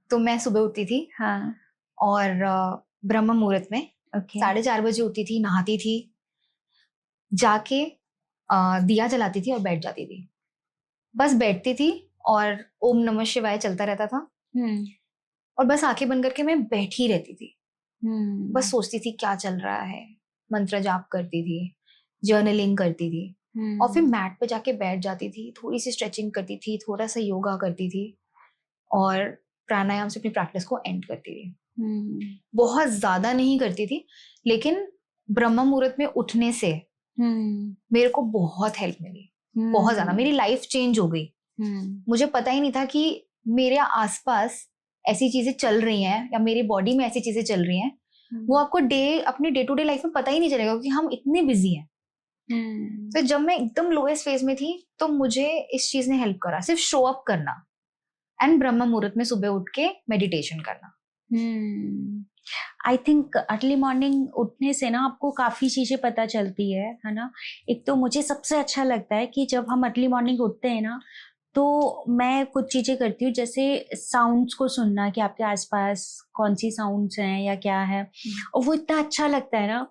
तो मैं सुबह उठती थी, हाँ, और ब्रह्म मुहूर्त में 4:30 बजे उठती थी, नहाती थी, जाके दिया जलाती थी और बैठ जाती थी। बस बैठती थी और ओम नमः शिवाय चलता रहता था, और बस आंखें बंद करके मैं बैठी रहती थी। बस सोचती थी क्या चल रहा है, मंत्र जाप करती थी, जर्नलिंग करती थी, और फिर मैट पे जाके बैठ जाती थी, थोड़ी सी स्ट्रेचिंग करती थी, थोड़ा सा योगा करती थी, और प्राणायाम से अपनी प्रैक्टिस को एंड करती थी। बहुत ज्यादा नहीं करती थी, लेकिन ब्रह्म मुहूर्त में उठने से मेरे को बहुत हेल्प मिली, बहुत ज्यादा। मेरी लाइफ चेंज हो गई। मुझे पता ही नहीं था कि मेरे आसपास ऐसी चीजें चल रही हैं या मेरी बॉडी में ऐसी चीजें चल रही हैं। वो आपको अपनी डे टू डे लाइफ में पता ही नहीं चलेगा, क्योंकि हम इतने बिजी हैं। तो जब मैं एकदम लोएस्ट फेज में थी, तो मुझे इस चीज ने हेल्प करा, सिर्फ शो अप करना एंड ब्रह्म मुहूर्त में सुबह उठ के मेडिटेशन करना। आई थिंक अर्ली मॉर्निंग उठने से ना आपको काफ़ी चीज़ें पता चलती है ना। एक तो मुझे सबसे अच्छा लगता है कि जब हम अर्ली मॉर्निंग उठते हैं ना, तो मैं कुछ चीज़ें करती हूँ, जैसे साउंड्स को सुनना कि आपके आसपास कौन सी साउंड्स हैं या क्या है, और वो इतना अच्छा लगता है ना।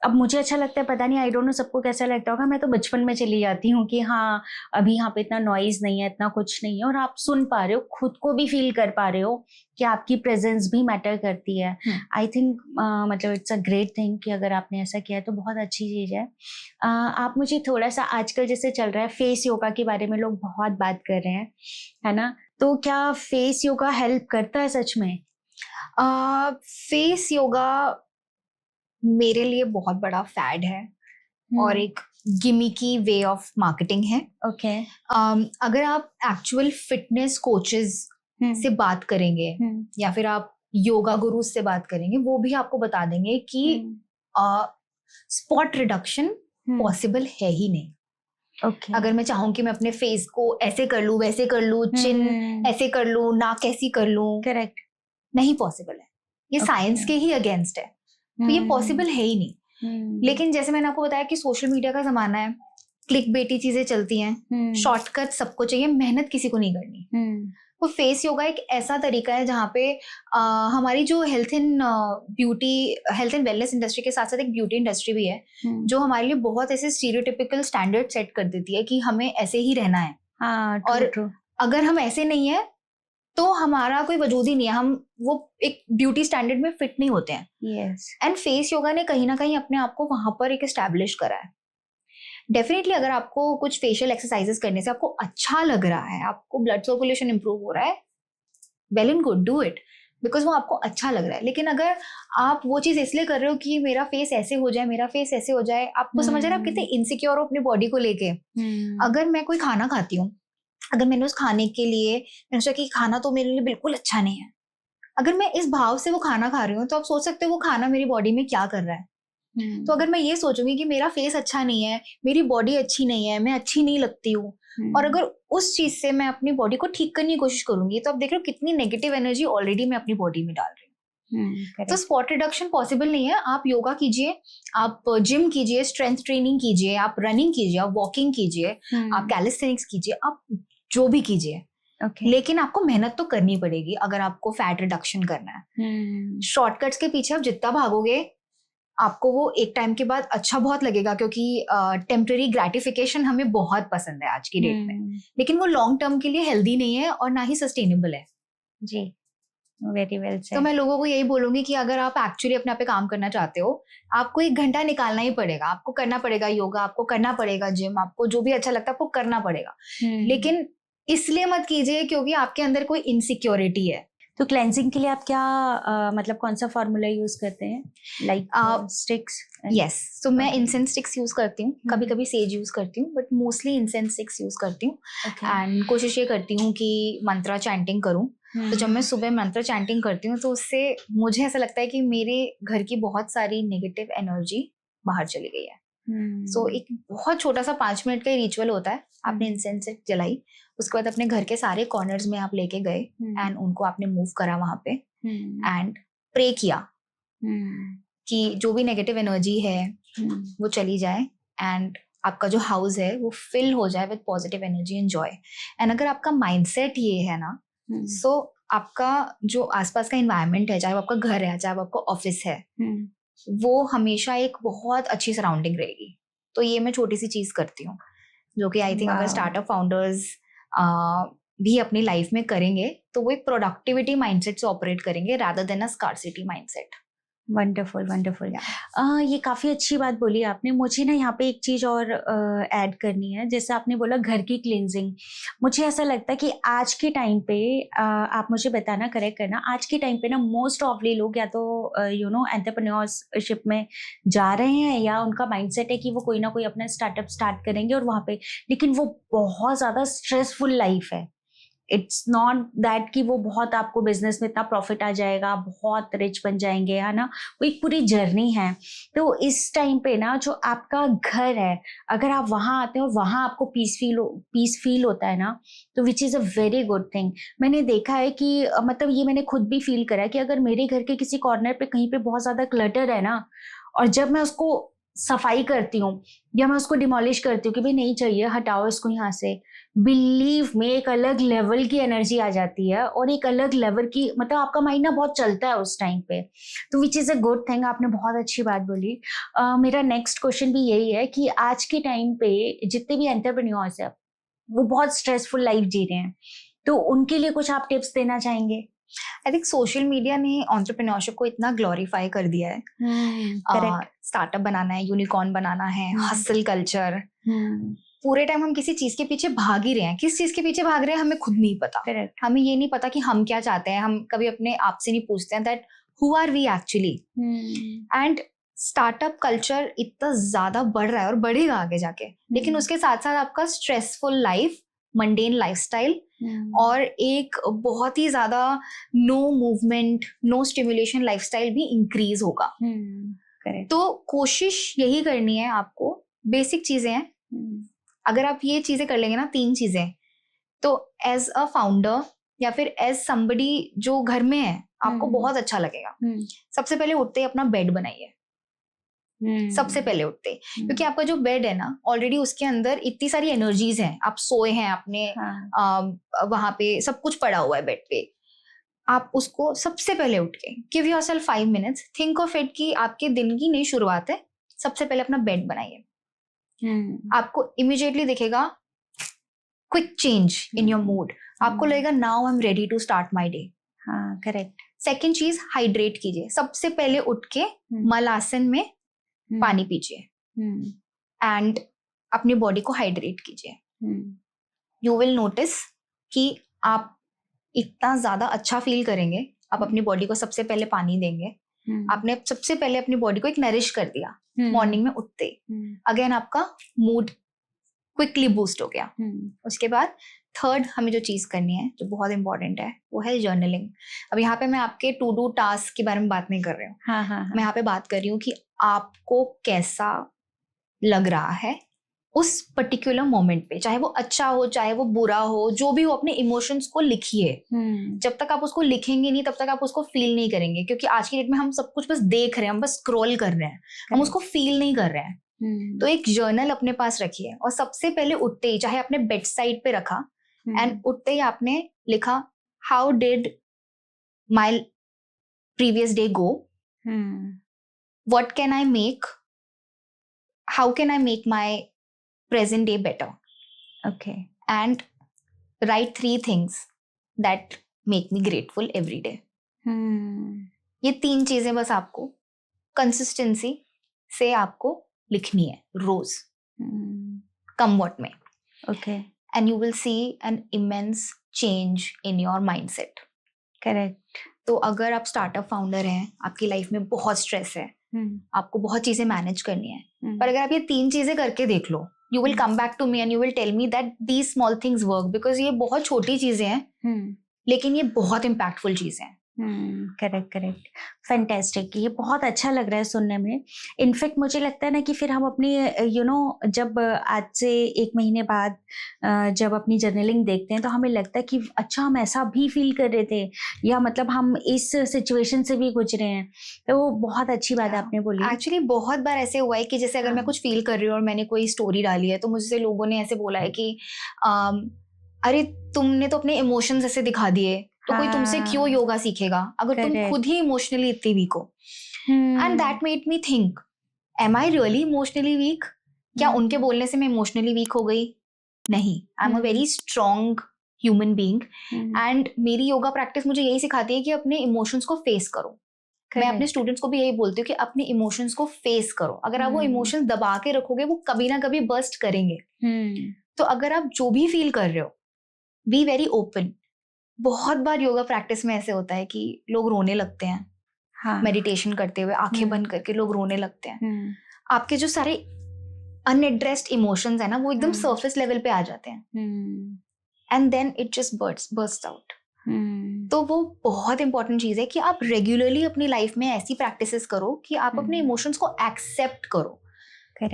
अब मुझे अच्छा लगता है, पता नहीं, आई डोंट नो सबको कैसा लगता होगा। मैं तो बचपन में चली जाती हूँ कि हाँ अभी यहाँ पे इतना नॉइज नहीं है, इतना कुछ नहीं है, और आप सुन पा रहे हो, खुद को भी फील कर पा रहे हो कि आपकी प्रेजेंस भी मैटर करती है। आई थिंक मतलब इट्स अ ग्रेट थिंग कि अगर आपने ऐसा किया है तो बहुत अच्छी चीज़ है। आप मुझे थोड़ा सा, आजकल जैसे चल रहा है फेस योगा के बारे में लोग बहुत बात कर रहे हैं, है ना, तो क्या फेस योगा हेल्प करता है सच में? फेस योगा मेरे लिए बहुत बड़ा फैड है और एक गिमिकी वे ऑफ मार्केटिंग है। ओके। अगर आप एक्चुअल फिटनेस कोचेस से बात करेंगे या फिर आप योगा गुरु से बात करेंगे, वो भी आपको बता देंगे कि स्पॉट रिडक्शन पॉसिबल है ही नहीं। Okay. अगर मैं चाहूँ कि मैं अपने फेस को ऐसे कर लूँ, वैसे कर लूँ, चिन ऐसे कर लूँ, नाक ऐसी कर लूँ, करेक्ट, नहीं पॉसिबल है। ये साइंस के ही अगेंस्ट है, तो ये पॉसिबल है ही नहीं। लेकिन जैसे मैंने आपको बताया कि सोशल मीडिया का जमाना है, क्लिक बेटी चीजें चलती हैं, शॉर्टकट सबको चाहिए, मेहनत किसी को नहीं करनी। तो फेस योगा एक ऐसा तरीका है जहाँ पे हमारी जो हेल्थ एंड वेलनेस इंडस्ट्री के साथ साथ एक ब्यूटी इंडस्ट्री भी है, जो हमारे लिए बहुत ऐसे स्टीरियोटिपिकल स्टैंडर्ड सेट कर देती है कि हमें ऐसे ही रहना है। हाँ, और अगर हम ऐसे नहीं है तो हमारा कोई वजूद ही नहीं है, हम वो एक ब्यूटी स्टैंडर्ड में फिट नहीं होते हैं। यस। एंड फेस योगा ने कहीं ना कहीं अपने आप को वहां पर एक एस्टैब्लिश करा है। डेफिनेटली अगर आपको कुछ फेशियल एक्सरसाइजेस करने से आपको अच्छा लग रहा है, आपको ब्लड सर्कुलेशन इंप्रूव हो रहा है, well and good, do it, because वो आपको अच्छा लग रहा है। लेकिन अगर आप वो चीज इसलिए कर रहे हो कि मेरा फेस ऐसे हो जाए, मेरा फेस ऐसे हो जाए, आपको समझ रहे हैं आप कितने इनसिक्योर हो अपनी बॉडी को लेके। अगर मैं कोई खाना खाती हूँ, अगर मैंने उस खाने के लिए मैंने सोचा कि खाना तो मेरे लिए बिल्कुल अच्छा नहीं है, अगर मैं इस भाव से वो खाना खा रही हूँ, तो आप सोच सकते हो वो खाना मेरी बॉडी में क्या कर रहा है। तो अगर मैं ये सोचूंगी कि मेरा फेस अच्छा नहीं है, मेरी बॉडी अच्छी नहीं है, मैं अच्छी नहीं लगती हूँ, और अगर उस चीज से मैं अपनी बॉडी को ठीक करने की कोशिश करूंगी, तो आप देख रहे हो कितनी नेगेटिव एनर्जी ऑलरेडी मैं अपनी बॉडी में डाल रही हूँ। तो स्पॉट रिडक्शन पॉसिबल नहीं है। आप योगा कीजिए, आप जिम कीजिए, स्ट्रेंथ ट्रेनिंग कीजिए, आप रनिंग कीजिए, आप वॉकिंग कीजिए, आप कैलिस्थेनिक्स कीजिए, आप जो भी कीजिए, लेकिन आपको मेहनत तो करनी पड़ेगी अगर आपको फैट रिडक्शन करना है। शॉर्टकट्स के पीछे आप जितना भागोगे, आपको वो एक टाइम के बाद अच्छा बहुत लगेगा, क्योंकि टेम्पररी ग्रेटिफिकेशन हमें बहुत पसंद है आज की डेट में, लेकिन वो लॉन्ग टर्म के लिए हेल्दी नहीं है और ना ही सस्टेनेबल है। जी, वेरी वेल सेड। तो मैं लोगों को यही बोलूंगी कि अगर आप एक्चुअली अपने आप पे काम करना चाहते हो, आपको 1 घंटा निकालना ही पड़ेगा, आपको करना पड़ेगा योगा, आपको करना पड़ेगा जिम, आपको जो भी अच्छा लगता है आपको करना पड़ेगा। लेकिन इसलिए मत कीजिए क्योंकि आपके अंदर कोई इनसिक्योरिटी है। तो क्लेंजिंग के लिए आप क्या मतलब कौन सा फॉर्मूला यूज करते हैं, लाइक स्टिक्स? यस, तो मैं इंसेंस स्टिक्स यूज करती हूँ, कभी कभी सेज यूज करती हूँ, but mostly incense sticks use करती हूँ। एंड कोशिश ये करती हूँ कि मंत्रा चैंटिंग करूँ। तो जब मैं सुबह मंत्र चैंटिंग करती हूँ, तो उससे मुझे ऐसा लगता है कि मेरे घर की बहुत सारी नेगेटिव एनर्जी बाहर चली गई है। सो एक बहुत छोटा सा 5 मिनट का रिचुअल होता है। आपने इंसेंस स्टिक जलाई, उसके बाद अपने घर के सारे कॉर्नर्स में आप लेके गए एंड उनको आपने मूव करा वहां पे एंड प्रे किया कि जो भी नेगेटिव एनर्जी है वो चली जाए एंड आपका जो हाउस है वो फिल हो जाए with positive energy and Joy. And अगर आपका माइंडसेट ये है ना, सो आपका जो आसपास का एनवायरनमेंट है, चाहे वो आपका घर है, चाहे वो आपका ऑफिस है, वो हमेशा एक बहुत अच्छी सराउंडिंग रहेगी। तो ये मैं छोटी सी चीज करती हूँ, जो कि आई थिंक अगर स्टार्टअप फाउंडर्स भी अपनी लाइफ में करेंगे तो वो एक प्रोडक्टिविटी माइंडसेट से ऑपरेट करेंगे रादर देन अ स्कार्सिटी माइंडसेट। Wonderful wonderful. ये काफ़ी अच्छी बात बोली आपने। मुझे ना यहाँ पे एक चीज़ और ऐड करनी है। जैसे आपने बोला घर की क्लींजिंग, मुझे ऐसा लगता है कि आज के टाइम पे आप मुझे बताना, करेक्ट करना, आज के टाइम पे ना मोस्ट ऑफली लोग या तो एंटरप्रेन्योरशिप में जा रहे हैं या उनका माइंडसेट है कि वो कोई ना कोई अपना स्टार्टअप स्टार्ट करेंगे और वहाँ पे, लेकिन वो बहुत ज़्यादा स्ट्रेसफुल लाइफ है। इट्स नॉट दैट कि वो बहुत आपको बिजनेस में इतना प्रॉफिट आ जाएगा, बहुत रिच बन जाएंगे, है ना। वो एक पूरी जर्नी है। तो इस टाइम पे ना जो आपका घर है, अगर आप वहाँ आते हो, वहाँ आपको पीस फील होता है ना, तो which is a very good thing. मैंने देखा है कि मतलब ये मैंने खुद भी फील करा है कि अगर मेरे घर के किसी कॉर्नर पे कहीं पे बहुत ज़्यादा क्लटर है ना, और जब मैं उसको सफाई करती हूँ या मैं उसको डिमोलिश करती हूँ कि भाई नहीं चाहिए, हटाओ इसको यहाँ से, बिलीव में एक अलग लेवल की एनर्जी आ जाती है और एक अलग लेवल की, मतलब आपका माइंड ना बहुत चलता है उस टाइम पे। तो which is a good thing. आपने बहुत अच्छी बात बोली। मेरा नेक्स्ट क्वेश्चन भी यही है कि आज के टाइम पे जितने भी एंटरप्रेन्योर्स है वो बहुत स्ट्रेसफुल लाइफ जी रहे हैं, तो उनके लिए कुछ आप टिप्स देना चाहेंगे? आई थिंक सोशल मीडिया ने एंटरप्रेन्योरशिप को इतना ग्लोरीफाई कर दिया है। स्टार्टअप बनाना है, यूनिकॉर्न बनाना है, हसल कल्चर, पूरे टाइम हम किसी चीज के पीछे भाग ही रहे हैं। किस चीज के पीछे भाग रहे हैं हमें खुद नहीं पता। हमें ये नहीं पता कि हम क्या चाहते हैं। हम कभी अपने आप से नहीं पूछते हैं that who are we actually. And startup culture इतना ज्यादा बढ़ रहा है और बढ़ेगा आगे जाके, लेकिन उसके साथ साथ आपका स्ट्रेसफुल लाइफ, मंडेन लाइफस्टाइल और एक बहुत ही ज्यादा no movement, no stimulation lifestyle भी इंक्रीज होगा। तो कोशिश यही करनी है आपको। बेसिक चीजें हैं, अगर आप ये चीजें कर लेंगे ना, 3 चीजें, तो एज अ फाउंडर या फिर एज समबडी जो घर में है, आपको बहुत अच्छा लगेगा। सबसे पहले उठते ही अपना बेड बनाइए। सबसे पहले उठते, क्योंकि आपका जो बेड है ना, ऑलरेडी उसके अंदर इतनी सारी एनर्जीज हैं। आप सोए हैं, आपने वहां पे सब कुछ पड़ा हुआ है बेड पे। आप उसको सबसे पहले उठ के give yourself 5 minutes, think of it कि आपके दिन की नई शुरुआत है। सबसे पहले अपना बेड बनाइए। आपको इमिडिएटली दिखेगा quick change in your mood, आपको लगेगा now I am ready to start my day. हाँ, करेक्ट. सेकेंड चीज, हाइड्रेट कीजिए. सबसे पहले उठ के मलासन में पानी पीजिए एंड अपनी बॉडी को हाइड्रेट कीजिए. यू विल नोटिस कि आप इतना ज्यादा अच्छा फील करेंगे. आप अपनी बॉडी को सबसे पहले पानी देंगे. आपने सबसे पहले अपनी बॉडी को एक नरिश कर दिया मॉर्निंग में उठते. अगेन आपका मूड क्विकली बूस्ट हो गया. उसके बाद थर्ड हमें जो चीज करनी है जो बहुत इंपॉर्टेंट है वो है जर्नलिंग. अब यहाँ पे मैं आपके टू डू टास्क के बारे में बात नहीं कर रही हूँ. मैं यहाँ पे बात कर रही हूँ कि आपको कैसा लग रहा है उस पर्टिकुलर मोमेंट पे, चाहे वो अच्छा हो चाहे वो बुरा हो, जो भी हो, अपने इमोशंस को लिखिए. जब तक आप उसको लिखेंगे नहीं तब तक आप उसको फील नहीं करेंगे, क्योंकि आज की डेट में हम सब कुछ बस देख रहे हैं, हम बस स्क्रॉल कर रहे हैं, हम उसको फील नहीं कर रहे हैं. तो एक जर्नल अपने पास रखिए और सबसे पहले उठते ही, चाहे आपने बेड साइड पे रखा एंड उठते ही आपने लिखा how did my previous day go, what can I make, how can I make my present day better. Okay. And write 3 things that make me grateful every day. ये 3 चीजें बस आपको consistency से आपको लिखनी है रोज, कम वॉट में. Okay. And you will see an immense change in your mindset. Correct. तो अगर आप स्टार्टअप फाउंडर हैं, आपकी लाइफ में बहुत स्ट्रेस है, आपको बहुत चीजें मैनेज करनी है, पर अगर आप ये 3 चीजें करके देख लो, you will come back to me and you will tell me that these small things work, because ये बहुत छोटी चीजें हैं लेकिन ये बहुत इम्पैक्टफुल चीजें हैं. Correct correct. फैंटास्टिक. ये बहुत अच्छा लग रहा है सुनने में. इनफैक्ट मुझे लगता है ना कि फिर हम अपनी जब आज से 1 महीने बाद जब अपनी जर्नलिंग देखते हैं तो हमें लगता है कि अच्छा हम ऐसा भी फील कर रहे थे, या मतलब हम इस सिचुएशन से भी गुजरे हैं. तो वो बहुत अच्छी बात आपने बोली. एक्चुअली बहुत बार ऐसे हुआ है कि जैसे अगर मैं कुछ फील कर रही हूँ और मैंने कोई स्टोरी डाली है तो मुझसे लोगों ने ऐसे बोला है कि अरे तुमने तो अपने इमोशंस ऐसे दिखा दिए, तो कोई तुमसे क्यों योगा सीखेगा अगर तुम खुद ही इमोशनली इतनी वीक हो. And that made me think, am I really emotionally weak? क्या उनके बोलने से मैं इमोशनली वीक हो गई? नहीं, I am a very strong human being. And मेरी योगा प्रैक्टिस मुझे यही सिखाती है कि अपने इमोशंस को फेस करो. मैं अपने स्टूडेंट्स को भी यही बोलती हूँ कि अपने इमोशंस को फेस करो. अगर आप वो इमोशंस दबा के रखोगे वो कभी ना कभी बर्स्ट करेंगे. तो अगर आप जो भी फील कर रहे हो, बी वेरी ओपन. बहुत बार योगा प्रैक्टिस में ऐसे होता है कि लोग रोने लगते हैं. मेडिटेशन करते हुए आंखें बंद करके लोग रोने लगते हैं. आपके जो सारे अनएड्रेस्ड इमोशंस है ना वो एकदम सरफेस लेवल पे आ जाते हैं and then it just burst out. तो वो बहुत इंपॉर्टेंट चीज है कि आप रेगुलरली अपनी लाइफ में ऐसी प्रैक्टिसेस करो कि आप अपने इमोशंस को एक्सेप्ट करो.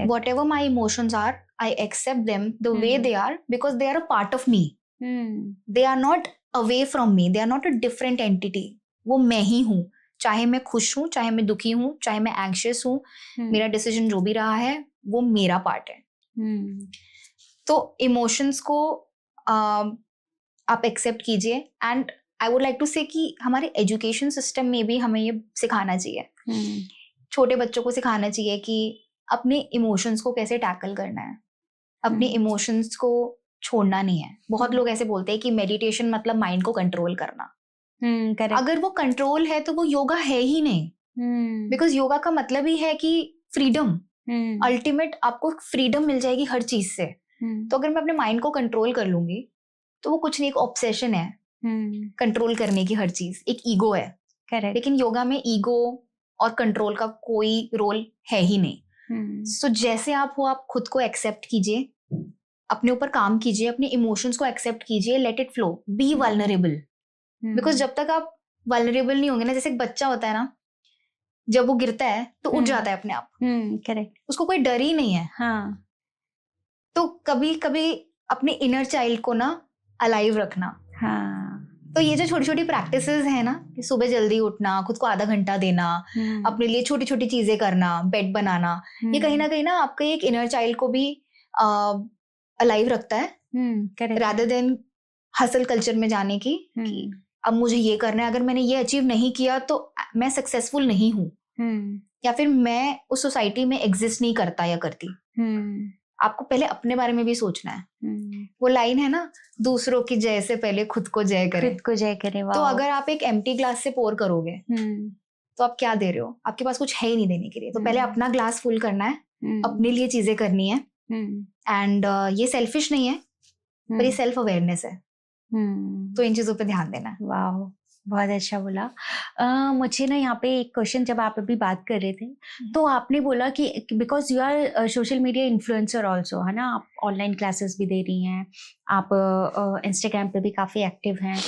Whatever my emotions are, I accept them the way they are because they are a part of me. They are not away from me. They are not a different entity. वो मैं ही हूँ. चाहे मैं खुश हूँ, चाहे मैं दुखी हूँ, चाहे मैं एंग्शियस हूँ, मेरा डिसीजन जो भी रहा है वो मेरा पार्ट है. तो इमोशंस को आप एक्सेप्ट कीजिए. And I would like to say कि हमारे एजुकेशन सिस्टम में भी हमें ये सिखाना चाहिए. छोटे बच्चों को सिखाना चाहिए कि अपने इमोशंस को कैसे टैकल करना है, अपने इमोशंस को छोड़ना नहीं है. बहुत लोग ऐसे बोलते हैं कि मेडिटेशन मतलब माइंड को कंट्रोल करना. अगर वो कंट्रोल है तो वो योगा है ही नहीं. बिकॉज योगा का मतलब ही है कि फ्रीडम, अल्टीमेट आपको फ्रीडम मिल जाएगी हर चीज से. तो अगर मैं अपने माइंड को कंट्रोल कर लूंगी तो वो कुछ नहीं, एक ऑब्सेशन है कंट्रोल करने की हर चीज, एक ईगो है. लेकिन योगा में ईगो और कंट्रोल का कोई रोल है ही नहीं. सो जैसे आप हो आप खुद को एक्सेप्ट कीजिए, अपने ऊपर काम कीजिए, अपने इमोशंस को एक्सेप्ट कीजिए, let it flow, be vulnerable. Because जब तक आप वल्नरेबल नहीं होंगे ना, जैसे एक बच्चा होता है ना, जब वो गिरता है तो उठ जाता है अपने आप. करेक्ट. उसको कोई डर ही नहीं है. तो कभी कभी अपने इनर चाइल्ड को ना अलाइव रखना. तो ये जो छोटी छोटी प्रैक्टिसेस है ना, कि सुबह जल्दी उठना, खुद को आधा घंटा देना, अपने लिए छोटी छोटी चीजें करना, बेड बनाना, ये कहीं ना आपके एक इनर चाइल्ड को भी अलाइव रखता है. रादर देन हसल कल्चर में जाने की कि अब मुझे ये करना है, अगर मैंने ये अचीव नहीं किया तो मैं सक्सेसफुल नहीं हूँ, या फिर मैं उस सोसाइटी में एग्जिस्ट नहीं करता या करती. आपको पहले अपने बारे में भी सोचना है। वो लाइन है ना, दूसरों की जय से पहले खुद को जय करें। खुद को जय करें। तो अगर आप एक एम्प्टी ग्लास से पोर करोगे तो आप क्या दे रहे हो? आपके पास कुछ है ही नहीं देने के लिए। तो पहले अपना ग्लास फुल करना है, अपने लिए चीजें करनी है। एंड ये सेल्फिश नहीं है, पर ये सेल्फ अवेयरनेस है। तो इन चीजों पे ध्यान देना है। वाह, बहुत अच्छा बोला। मुझे ना यहाँ पे एक क्वेश्चन, जब आप अभी बात कर रहे थे तो आपने बोला कि because you are social media influencer also, है ना, आप ऑनलाइन क्लासेस भी दे रही हैं, आप इंस्टाग्राम पे भी काफ़ी एक्टिव हैं।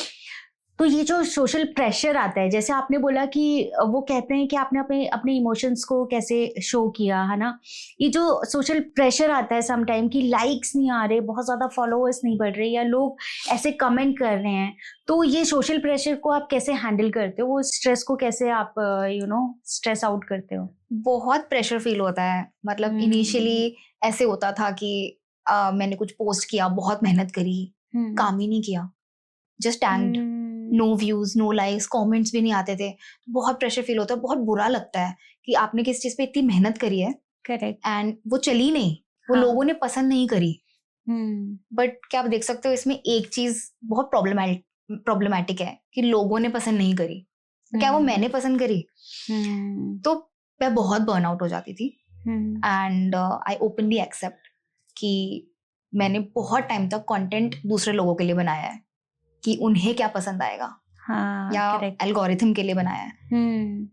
तो ये जो सोशल प्रेशर आता है, जैसे आपने बोला कि वो कहते हैं कि आपने अपने अपने इमोशंस को कैसे शो किया, है ना, ये जो सोशल प्रेशर आता है सम टाइम कि लाइक्स नहीं आ रहे, बहुत ज़्यादा फॉलोअर्स नहीं बढ़ रहे, या लोग ऐसे कमेंट कर रहे हैं, तो ये सोशल प्रेशर को आप कैसे हैंडल करते हो? वो स्ट्रेस को कैसे आप स्ट्रेस आउट करते हो? बहुत प्रेशर फील होता है। मतलब इनिशियली ऐसे होता था कि मैंने कुछ पोस्ट किया, बहुत मेहनत करी, काम ही नहीं किया, just tagged, no views, no likes, comments भी नहीं आते थे। बहुत प्रेशर फील होता है, बहुत बुरा लगता है कि आपने किस चीज पे इतनी मेहनत करी है, करेक्ट, एंड वो चली नहीं, वो लोगों ने पसंद नहीं करी। बट क्या आप देख सकते हो, इसमें एक चीज बहुत प्रॉब्लमैटिक है कि लोगों ने पसंद नहीं करी। क्या वो मैंने पसंद करी? तो मैं बहुत बर्नआउट हो जाती थी। एंड आई ओपनली एक्सेप्ट कि मैंने बहुत टाइम तक कंटेंट दूसरे लोगों के लिए बनाया है कि उन्हें क्या पसंद आएगा, या एल्गोरिथम के लिए बनाया है।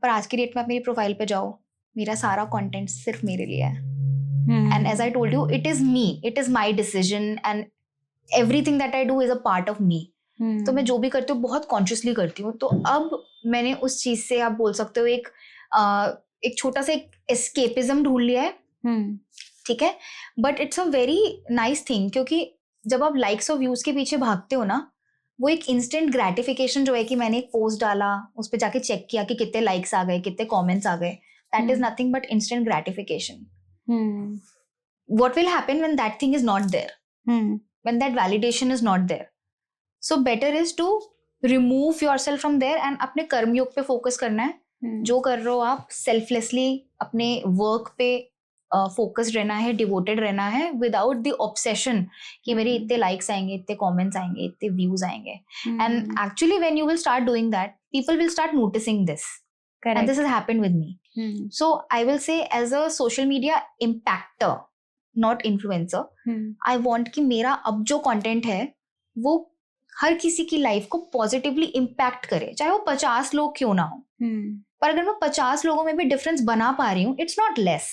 पर आज की डेट में आप मेरी प्रोफाइल पे जाओ, मेरा सारा कंटेंट सिर्फ मेरे लिए है। And as I told you, it is me, it is my decision, and everything that I do is a part of me. तो मैं जो भी करती हूँ बहुत कॉन्शियसली करती हूँ। तो अब मैंने उस चीज से, आप बोल सकते हो, एक छोटा सा एक एस्केपिज्म ढूंढ लिया है। ठीक है, but it's a very nice thing, क्योंकि जब आप लाइक्स और व्यूज के पीछे भागते हो ना, वो एक इंस्टेंट ग्रेटिफिकेशन जो है कि मैंने एक पोस्ट डाला, उस पर जाके चेक किया कि कितने लाइक्स आ गए, कितने कमेंट्स आ गए, that is nothing but instant gratification. What will happen when that thing is not there? When that validation is not there? So better is to remove yourself from there and अपने कर्मयोग पे focus करना है. जो कर रहे हो आप, सेल्फलेसली अपने वर्क पे फोकस्ड रहना है, डिवोटेड रहना है, विदाउट द ऑब्सेशन कि मेरे इतने लाइक्स आएंगे, इतने कमेंट्स आएंगे, इतने व्यूज आएंगे. And actually when you will start doing that, people will start noticing this. And this has happened with me. So I will say, as a social media impactor, not influencer, I want कि मेरा अब जो content है वो हर किसी की life को positively impact करे, चाहे वो 50 लोग क्यों ना हो. पर अगर मैं 50 लोगों में भी डिफरेंस बना पा रही हूँ, it's not less,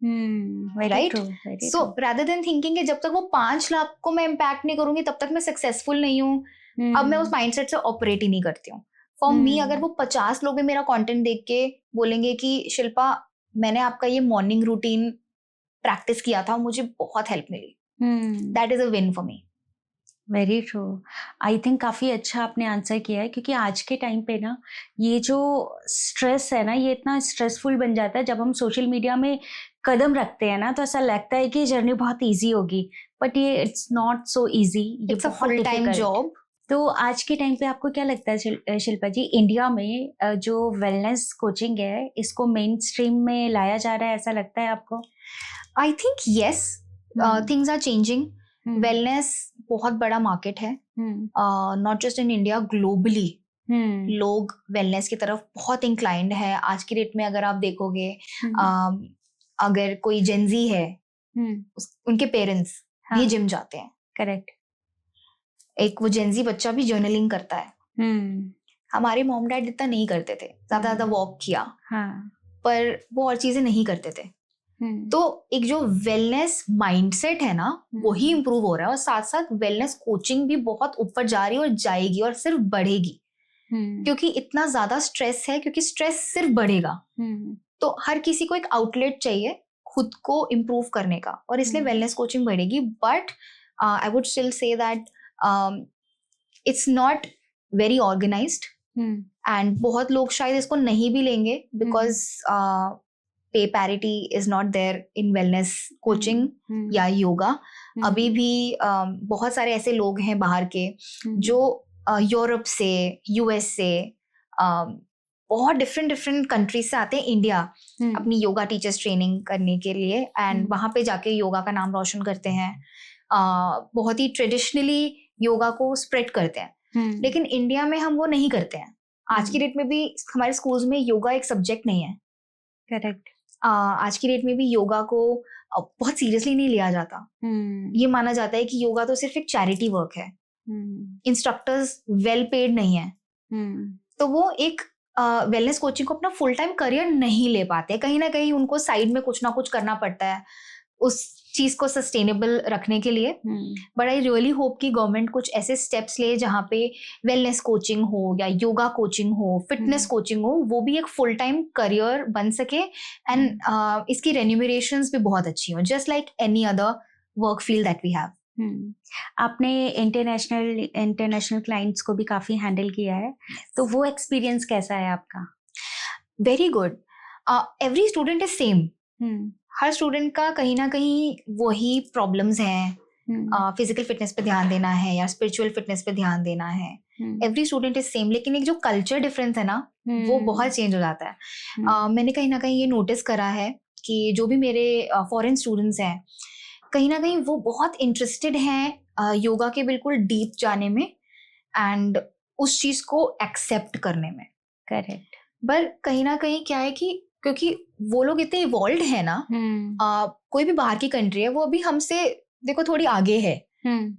right? So rather than thinking कि जब तक वो 5 लाख को मैं इम्पैक्ट नहीं करूंगी तब तक मैं सक्सेसफुल नहीं हूँ, अब मैं उस माइंडसेट से ऑपरेट ही नहीं करती हूँ. फॉर मी, अगर वो 50 लोग भी मेरा कंटेंट देख के बोलेंगे कि शिल्पा, मैंने आपका ये मॉर्निंग रूटीन प्रैक्टिस किया था, मुझे बहुत हेल्प मिली, that is a win for me. Very true. I think काफ़ी अच्छा आपने आंसर किया है, क्योंकि आज के टाइम पे ना ये जो स्ट्रेस है ना, ये इतना स्ट्रेसफुल बन जाता है. जब हम सोशल मीडिया में कदम रखते हैं ना, तो ऐसा लगता है कि ये जर्नी बहुत ईजी होगी, बट ये इट्स नॉट सो ईजी. ये it's a full time job. तो आज के टाइम पे आपको क्या लगता है शिल्पा जी, इंडिया में जो वेलनेस कोचिंग है, इसको मेन स्ट्रीम में लाया जा रहा है, ऐसा लगता है आपको? I think yes, things are changing. Wellness बहुत बड़ा मार्केट है, not just in India, globally लोग वेलनेस की तरफ बहुत इंक्लाइंड है. आज की डेट में अगर आप देखोगे, अगर कोई जेंजी है, उनके पेरेंट्स भी जिम जाते हैं. करेक्ट. एक वो जेंजी बच्चा भी जर्नलिंग करता है. हमारे मॉम डैड इतना नहीं करते थे, ज्यादा वॉक किया, पर वो और चीजें नहीं करते थे. तो एक जो वेलनेस माइंडसेट है ना, वही इंप्रूव हो रहा है, और साथ साथ वेलनेस कोचिंग भी बहुत ऊपर जा रही है और जाएगी और सिर्फ बढ़ेगी, क्योंकि इतना ज्यादा स्ट्रेस है, क्योंकि स्ट्रेस सिर्फ बढ़ेगा. तो हर किसी को एक आउटलेट चाहिए खुद को इम्प्रूव करने का, और इसलिए वेलनेस कोचिंग बढ़ेगी. But I would still say that it's not very organized, and बहुत लोग शायद इसको नहीं भी लेंगे, because pay parity is not there in wellness coaching या योगा. अभी भी बहुत सारे ऐसे लोग हैं बाहर के जो यूरोप से, यूएस से, बहुत डिफरेंट डिफरेंट कंट्रीज से आते हैं इंडिया अपनी योगा टीचर्स ट्रेनिंग करने के लिए, एंड वहाँ पे जाके योगा का नाम रोशन करते हैं, बहुत ही ट्रेडिशनली योगा को स्प्रेड करते हैं। लेकिन इंडिया में हम वो नहीं करते हैं। आज की डेट में भी हमारे स्कूल्स में योगा एक सब्जेक्ट नहीं है। करेक्ट। आज की डेट में भी योगा को बहुत सीरियसली नहीं लिया जाता। ये माना जाता है कि योगा तो सिर्फ एक चैरिटी वर्क है, इंस्ट्रक्टर्स वेल पेड नहीं है, तो वो एक वेलनेस कोचिंग को अपना फुल टाइम करियर नहीं ले पाते। कहीं ना कहीं उनको साइड में कुछ ना कुछ करना पड़ता है उस चीज को सस्टेनेबल रखने के लिए। बट आई रियली होप कि गवर्नमेंट कुछ ऐसे स्टेप्स ले जहाँ पे वेलनेस कोचिंग हो या योगा कोचिंग हो, फिटनेस कोचिंग हो, वो भी एक फुल टाइम करियर बन सके, एंड इसकी रेन्यूमरेशंस भी बहुत अच्छी हो, just like any other work field that we have. आपने इंटरनेशनल क्लाइंट्स को भी काफी हैंडल किया है, तो वो एक्सपीरियंस कैसा है आपका? Very good. Every student is same. Her student का कहीं ना कहीं वही प्रॉब्लम्स हैं, फिजिकल फिटनेस पे ध्यान देना है या स्पिरिचुअल फिटनेस पे ध्यान देना है। एवरी स्टूडेंट इज सेम, लेकिन एक जो कल्चर डिफरेंस है ना, वो बहुत चेंज हो जाता है। मैंने कहीं ना कहीं ये नोटिस करा है कि जो भी मेरे फॉरेन स्टूडेंट्स हैं, कहीं ना कहीं वो बहुत इंटरेस्टेड हैं योगा के बिल्कुल डीप जाने में एंड उस चीज को एक्सेप्ट करने में। करेक्ट। पर कहीं ना कहीं क्या है कि क्योंकि वो लोग इतने इवॉल्व है ना, कोई भी बाहर की कंट्री है वो अभी हमसे देखो थोड़ी आगे है,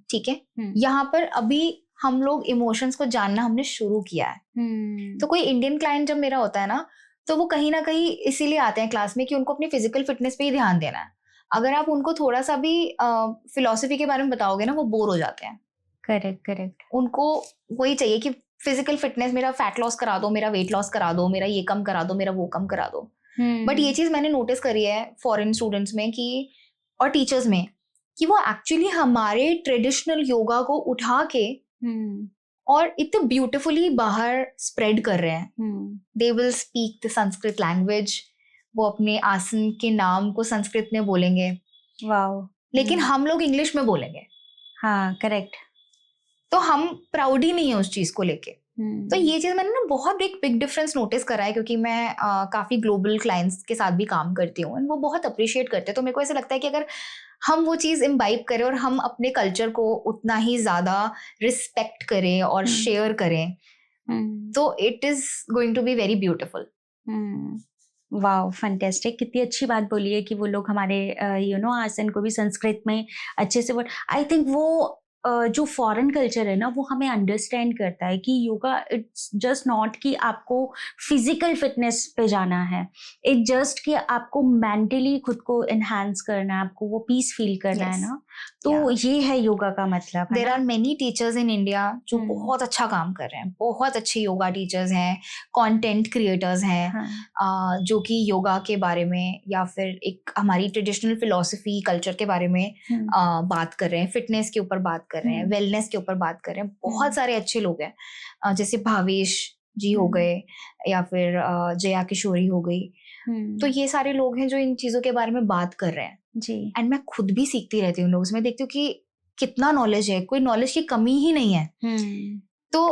ठीक है। यहाँ पर अभी हम लोग इमोशंस को जानना हमने शुरू किया है। तो कोई इंडियन क्लाइंट जब मेरा होता है ना, तो वो कहीं ना कहीं इसीलिए आते हैं क्लास में कि उनको अपनी फिजिकल फिटनेस पे ही ध्यान देना है। अगर आप उनको थोड़ा सा भी फिलॉसफी के बारे में बताओगे ना, वो बोर हो जाते हैं। करेक्ट। उनको वही चाहिए कि फिजिकल फिटनेस, मेरा फैट लॉस करा दो, मेरा वेट लॉस करा दो, मेरा ये कम करा दो, मेरा वो कम करा दो। बट ये चीज मैंने नोटिस करी है फॉरेन स्टूडेंट्स में कि और टीचर्स में, कि वो एक्चुअली हमारे ट्रेडिशनल योगा को उठा के और इतने ब्यूटिफुली बाहर स्प्रेड कर रहे हैं। They will speak the Sanskrit language, वो अपने आसन के नाम को संस्कृत में बोलेंगे, वाओ, लेकिन हम लोग इंग्लिश में बोलेंगे। हाँ, करेक्ट। तो हम प्राउड ही नहीं है उस चीज को लेके। तो ये चीज मैंने ना बहुत बिग डिफरेंस नोटिस करा है, क्योंकि मैं काफी ग्लोबल क्लाइंट्स के साथ भी काम करती हूँ, वो बहुत अप्रिशिएट करते हैं। तो मेरे को ऐसा लगता है कि अगर हम वो चीज इम्बाइब करें और हम अपने कल्चर को उतना ही ज्यादा रिस्पेक्ट करें और शेयर करें, तो it is going to be very beautiful. Wow, fantastic. कितनी अच्छी बात बोली है कि वो लोग हमारे आसन को भी संस्कृत में अच्छे से आई थिंक वो जो फॉरेन कल्चर है ना, वो हमें अंडरस्टैंड करता है कि योगा इट्स जस्ट नॉट कि आपको फिजिकल फिटनेस पे जाना है, इट जस्ट कि आपको मेंटली खुद को एनहांस करना है, आपको वो पीस फील करना है ना। तो ये है योगा का मतलब। There are many teachers in India जो बहुत अच्छा काम कर रहे हैं, बहुत अच्छे योगा टीचर्स हैं, कंटेंट क्रिएटर्स हैं, जो कि योगा के बारे में या फिर एक हमारी ट्रेडिशनल फिलॉसफी कल्चर के बारे में बात कर रहे हैं, फिटनेस के ऊपर बात कर रहे हैं, वेलनेस के ऊपर बात कर रहे हैं। बहुत सारे अच्छे लोग हैं, जैसे भावेश जी हो गए या फिर जया किशोरी हो गई। तो ये सारे लोग हैं जो इन चीजों के बारे में बात कर रहे हैं जी। एंड मैं खुद भी सीखती रहती हूँ लोगों से। मैं देखती हूँ कि कितना नॉलेज है, कोई नॉलेज की कमी ही नहीं है। तो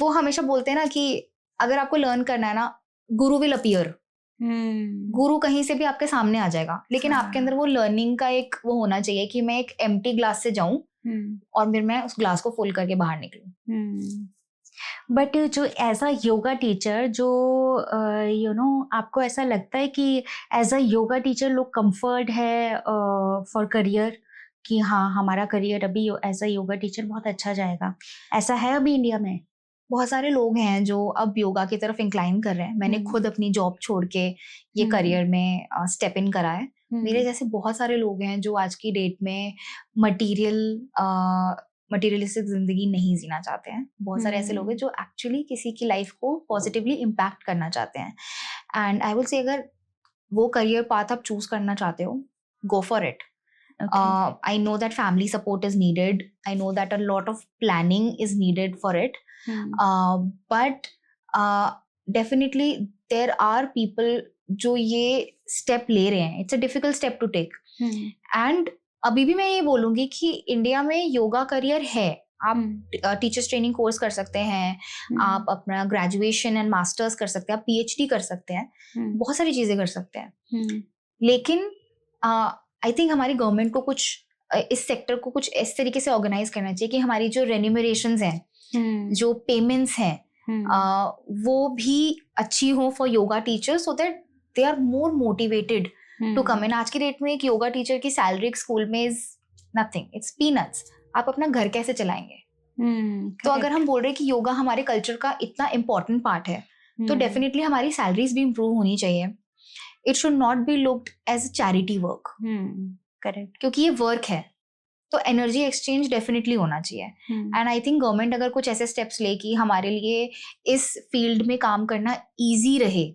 वो हमेशा बोलते हैं ना कि अगर आपको लर्न करना है ना, गुरु विल अपीयर। गुरु कहीं से भी आपके सामने आ जाएगा, लेकिन आपके अंदर वो लर्निंग का एक वो होना चाहिए कि मैं एक एम्प्टी ग्लास से जाऊं और फिर मैं उस ग्लास को फुल करके बाहर निकलूं। बट जो ऐसा योगा टीचर जो आपको ऐसा लगता है कि एज अ योगा टीचर लोग कंफर्ट है फॉर करियर, कि हाँ हमारा करियर अभी एज अ योगा टीचर बहुत अच्छा जाएगा, ऐसा है अभी इंडिया में? बहुत सारे लोग हैं जो अब योगा की तरफ इंक्लाइन कर रहे हैं। मैंने खुद अपनी जॉब छोड़ के ये करियर में स्टेप इन करा है। मेरे जैसे बहुत सारे लोग हैं जो आज की डेट में मटीरियलिस्टिक जिंदगी नहीं जीना चाहते हैं। बहुत सारे ऐसे लोग हैं जो एक्चुअली किसी की लाइफ को पॉजिटिवली इम्पैक्ट करना चाहते हैं। एंड आई विल से अगर वो करियर पाथ आप चूज करना चाहते हो, go for it. I know that family support is needed. I know that a lot of planning is needed for it. But definitely there are people जो ये step ले रहे हैं. It's a difficult step to take. And अभी भी मैं ये बोलूंगी कि इंडिया में योगा करियर है, आप टीचर्स ट्रेनिंग कोर्स कर सकते हैं, आप अपना ग्रेजुएशन एंड मास्टर्स कर सकते हैं, आप पीएचडी कर सकते हैं, बहुत सारी चीजें कर सकते हैं। लेकिन आई थिंक हमारी गवर्नमेंट को कुछ इस सेक्टर को कुछ इस तरीके से ऑर्गेनाइज करना चाहिए कि हमारी जो रेन्यूमरेशंस हैं, जो पेमेंट्स हैं, वो भी अच्छी हो for yoga teachers, so that they are more motivated to come in. आज की डेट में एक योगा टीचर की सैलरी एक स्कूल में इज नथिंग, इट्स पीनट्स। आप अपना घर कैसे चलाएंगे? तो अगर हम बोल रहे हैं कि योगा हमारे कल्चर का इतना इम्पोर्टेंट पार्ट है, तो डेफिनेटली हमारी सैलरीज भी इम्प्रूव होनी चाहिए। It should not be looked as a charity work, correct, क्योंकि ये वर्क है, तो एनर्जी एक्सचेंज डेफिनेटली होना चाहिए। एंड आई थिंक गवर्नमेंट अगर कुछ ऐसे स्टेप्स ले कि हमारे लिए इस फील्ड में काम करना ईजी रहे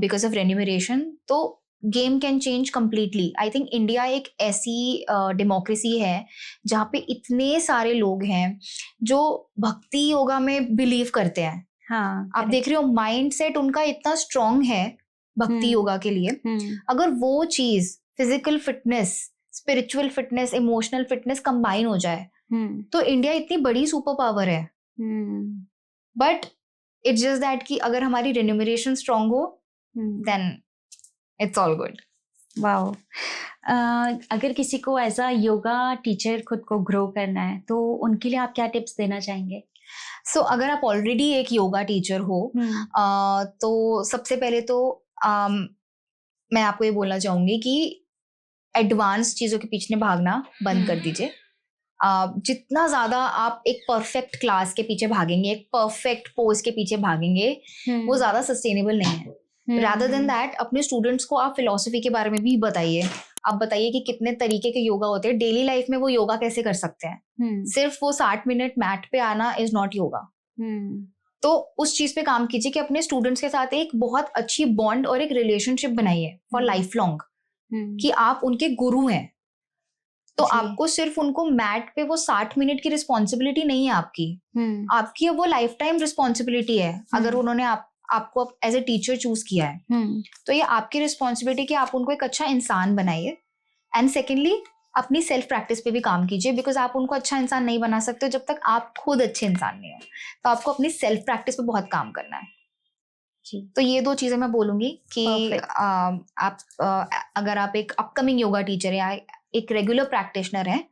बिकॉज ऑफ रेन्यूमरेशन, तो game can change completely. I think India एक ऐसी डेमोक्रेसी है जहाँ पे इतने सारे लोग हैं जो भक्ति योगा में बिलीव करते हैं। हाँ, आप देख रहे हो माइंड सेट उनका इतना स्ट्रांग है भक्ति योगा के लिए। अगर वो चीज physical fitness, spiritual fitness, emotional fitness combine हो जाए, तो इंडिया इतनी बड़ी सुपर पावर है। बट इट्स जस्ट दैट कि अगर हमारी रेन्यूमरेशन स्ट्रांग हो, then it's all good. Wow. अगर किसी को एज अ योगा टीचर खुद को ग्रो करना है, तो उनके लिए आप क्या टिप्स देना चाहेंगे? सो अगर आप ऑलरेडी एक योगा टीचर हो, तो सबसे पहले तो मैं आपको ये बोलना चाहूंगी कि एडवांस चीजों के पीछे भागना बंद कर दीजिए। जितना ज्यादा आप एक परफेक्ट क्लास के पीछे भागेंगे, एक परफेक्ट पोज के पीछे भागेंगे, वो ज्यादा सस्टेनेबल नहीं है। रादर देन दैट अपने स्टूडेंट्स को आप फिलॉसफी के बारे में भी बताइए। आप बताइए कि कितने तरीके के योगा होते हैं, डेली लाइफ में वो योगा कैसे कर सकते हैं। सिर्फ वो 60 मिनट मैट पे आना इज नॉट योगा। तो उस चीज पे काम कीजिए कि अपने स्टूडेंट्स के साथ एक बहुत अच्छी बॉन्ड और एक रिलेशनशिप बनाइए फॉर लाइफ लॉन्ग, कि आप उनके गुरु हैं। तो आपको सिर्फ उनको मैट पे वो 60 मिनट की रिस्पॉन्सिबिलिटी नहीं है आपकी वो लाइफ टाइम रिस्पॉन्सिबिलिटी है। अगर उन्होंने आपको एज ए टीचर चूज किया है, तो ये आपकी रिस्पॉन्सिबिलिटी कि आप उनको एक अच्छा इंसान बनाइए। एंड सेकेंडली अपनी सेल्फ प्रैक्टिस पे भी काम कीजिए, बिकॉज आप उनको अच्छा इंसान नहीं बना सकते जब तक आप खुद अच्छे इंसान नहीं हो। तो आपको अपनी सेल्फ प्रैक्टिस पे बहुत काम करना है जी। तो ये 2 चीजें मैं बोलूंगी कि आप अगर आप एक अपकमिंग योगा टीचर या एक रेगुलर प्रैक्टिशनर है,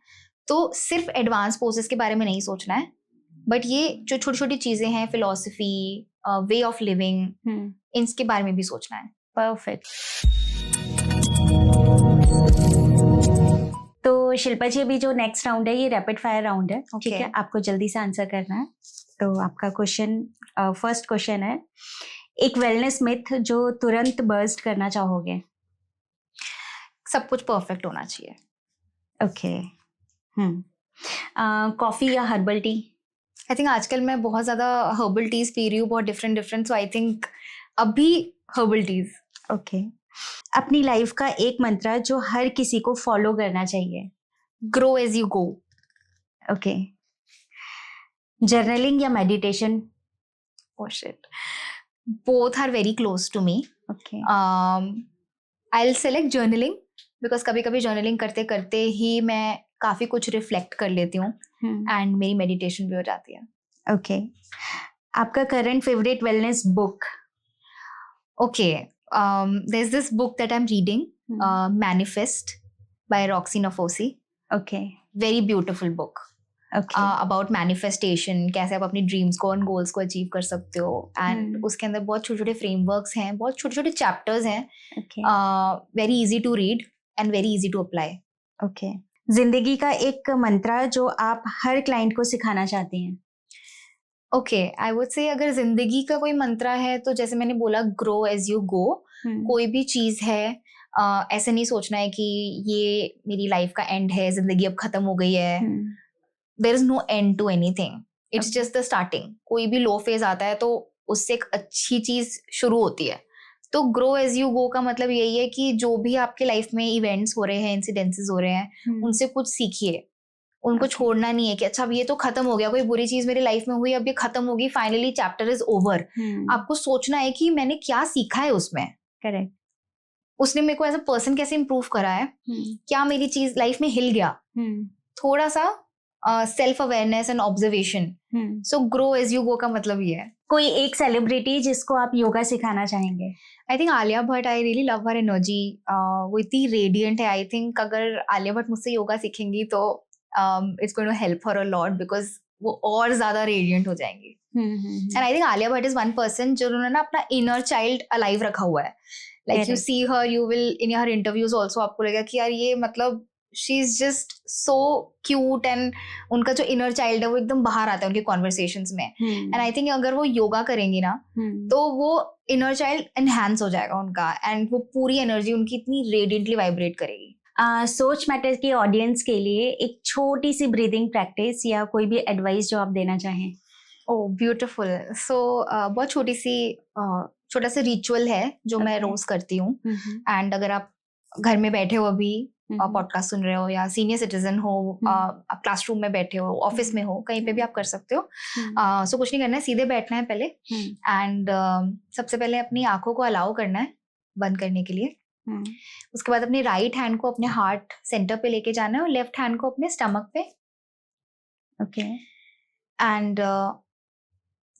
तो सिर्फ एडवांस पोजेस के बारे में नहीं सोचना है, बट ये जो छोटी छोटी चीजें हैं, फिलॉसफी, वे ऑफ लिविंग, इनके बारे में भी सोचना है। परफेक्ट। तो शिल्पा जी, अभी जो नेक्स्ट राउंड है ये रैपिड फायर राउंड है, ठीक है? आपको जल्दी से आंसर करना है। तो आपका क्वेश्चन, फर्स्ट क्वेश्चन है, एक वेलनेस मिथ जो तुरंत बर्स्ट करना चाहोगे? सब कुछ परफेक्ट होना चाहिए। ओके। कॉफी या हर्बल टी? आई थिंक आजकल मैं बहुत ज्यादा हर्बल टीज पी रही हूँ, बहुत डिफरेंट, सो आई थिंक अभी हर्बल टीज। ओके। अपनी लाइफ का एक मंत्र जो हर किसी को फॉलो करना चाहिए? Grow as you go. Okay. Journaling या meditation? Oh shit, both are very close to me. Okay. I will select journaling, because कभी कभी जर्नलिंग करते करते ही मैं काफी कुछ रिफ्लेक्ट कर लेती हूँ एंड मेरी मेडिटेशन भी हो जाती है। ओके। आपका current favourite wellness book? Okay, there is this book that I am reading, manifest by Roxie Nafousi. Okay. Very beautiful book about manifestation, कैसे आप अपनी ड्रीम्स को और गोल्स को अचीव कर सकते हो। एंड उसके अंदर बहुत छोटे छोटे फ्रेमवर्क्स हैं, बहुत छोटे छोटे चैप्टर्स हैं, very easy to read and very easy to apply. Okay. जिंदगी का एक मंत्र जो आप हर क्लाइंट को सिखाना चाहती हैं? ओके, आई वुड से अगर जिंदगी का कोई मंत्र है तो जैसे मैंने बोला, ग्रो एज यू गो। कोई भी चीज है, ऐसे नहीं सोचना है कि ये मेरी लाइफ का एंड है, जिंदगी अब खत्म हो गई है। There is no end to anything, it's just the starting. कोई भी लो फेज आता है तो उससे एक अच्छी चीज शुरू होती है। तो ग्रो एज यू गो का मतलब यही है कि जो भी आपके लाइफ में इवेंट्स हो रहे हैं, इंसिडेंसेस हो रहे हैं, उनसे कुछ सीखिए। उनको छोड़ना नहीं है कि अच्छा अब ये तो खत्म हो गया, कोई बुरी चीज मेरी लाइफ में हुई, अब ये खत्म होगी, फाइनली चैप्टर इज ओवर। आपको सोचना है कि मैंने क्या सीखा है उसमें। करेक्ट। उसने मेरे को एज अ पर्सन कैसे इम्प्रूव करा है, क्या मेरी चीज लाइफ में हिल गया, थोड़ा सा self awareness and observation. So grow as you go का मतलब ये है. कोई एक सेलिब्रिटी जिसको आप योगा सिखाना चाहेंगे? आई think Alia Bhatt. I really love her energy. वो इतनी रेडियंट है. आई थिंक अगर आलिया भट्ट मुझसे योगा सीखेंगी तो it's going to help her a lot, because वो और ज्यादा रेडियंट हो जाएंगी. And I think Alia Bhatt is one person जिन्होंने ना अपना इनर चाइल्ड अलाइव रखा हुआ है. Like you see her, you will in her interviews also आपको लगेगा कि यार ये मतलब she is just so cute, and उनका जो इनर चाइल्ड है वो एकदम बाहर आता है उनके कॉन्वर्सेशंस में. एंड आई थिंक अगर वो योगा करेंगी ना तो वो इनर चाइल्ड एनहांस हो जाएगा उनका, एंड वो पूरी एनर्जी उनकी इतनी रेडियंटली वाइब्रेट करेगी. सोच मैटर की ऑडियंस के लिए एक छोटी सी ब्रीदिंग प्रैक्टिस या कोई भी एडवाइस जो आप देना चाहें? ओह ब्यूटिफुल. सो बहुत छोटा सा रिचुअल है जो मैं रोज करती हूँ. एंड अगर आप घर में बैठे हो, अभी पॉडकास्ट सुन रहे हो, या सीनियर सिटीजन हो, आप क्लासरूम में बैठे हो, ऑफिस में हो, कहीं पे भी आप कर सकते हो. सो कुछ नहीं करना है, सीधे बैठना है पहले. एंड सबसे पहले अपनी आंखों को अलाउ करना है बंद करने के लिए. उसके बाद अपने राइट हैंड को अपने हार्ट सेंटर पे लेके जाना है और लेफ्ट हैंड को अपने स्टमक पे. ओके. एंड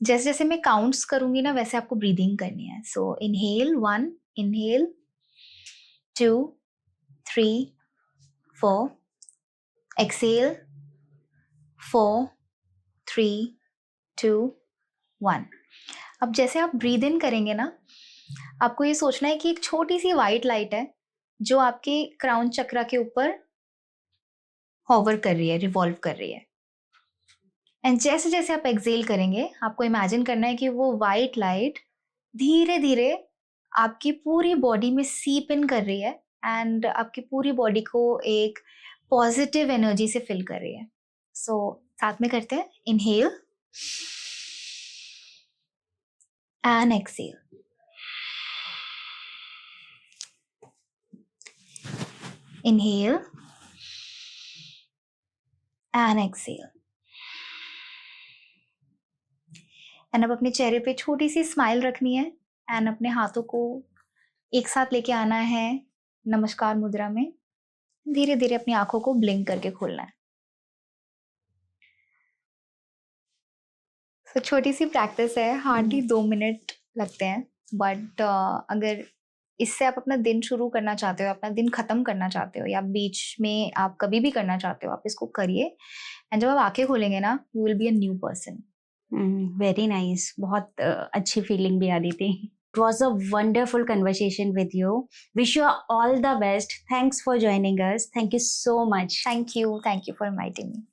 जैसे जैसे मैं काउंट्स करूंगी ना वैसे आपको ब्रीदिंग करनी है. सो इनहेल 1, इनहेल 2, 3, 4, एक्सेल 4, 3, 2, 1. अब जैसे आप ब्रीद इन करेंगे ना, आपको ये सोचना है कि एक छोटी सी वाइट लाइट है जो आपके क्राउन चक्रा के ऊपर हॉवर कर रही है, रिवॉल्व कर रही है. एंड जैसे जैसे आप एक्सेल करेंगे आपको इमेजिन करना है कि वो वाइट लाइट धीरे धीरे आपकी पूरी बॉडी में सीप इन कर रही है, एंड आपकी पूरी बॉडी को एक पॉजिटिव एनर्जी से फिल कर रही है. सो साथ में करते हैं. Inhale and exhale. Inhale and exhale. And अब अपने चेहरे पे छोटी सी स्माइल रखनी है, एंड अपने हाथों को एक साथ लेके आना है नमस्कार मुद्रा में. धीरे धीरे अपनी आंखों को ब्लिंक करके खोलना है. तो छोटी सी प्रैक्टिस है, हार्डली 2 मिनट लगते हैं. बट अगर इससे आप अपना दिन शुरू करना चाहते हो, अपना दिन खत्म करना चाहते हो, या बीच में आप कभी भी करना चाहते हो, आप इसको करिए. एंड जब आप आंखें खोलेंगे ना, you will be a new person. Very nice. बहुत अच्छी फीलिंग भी आ रही थी. It was a wonderful conversation with you. Wish you all the best. Thanks for joining us. Thank you so much. Thank you for inviting me.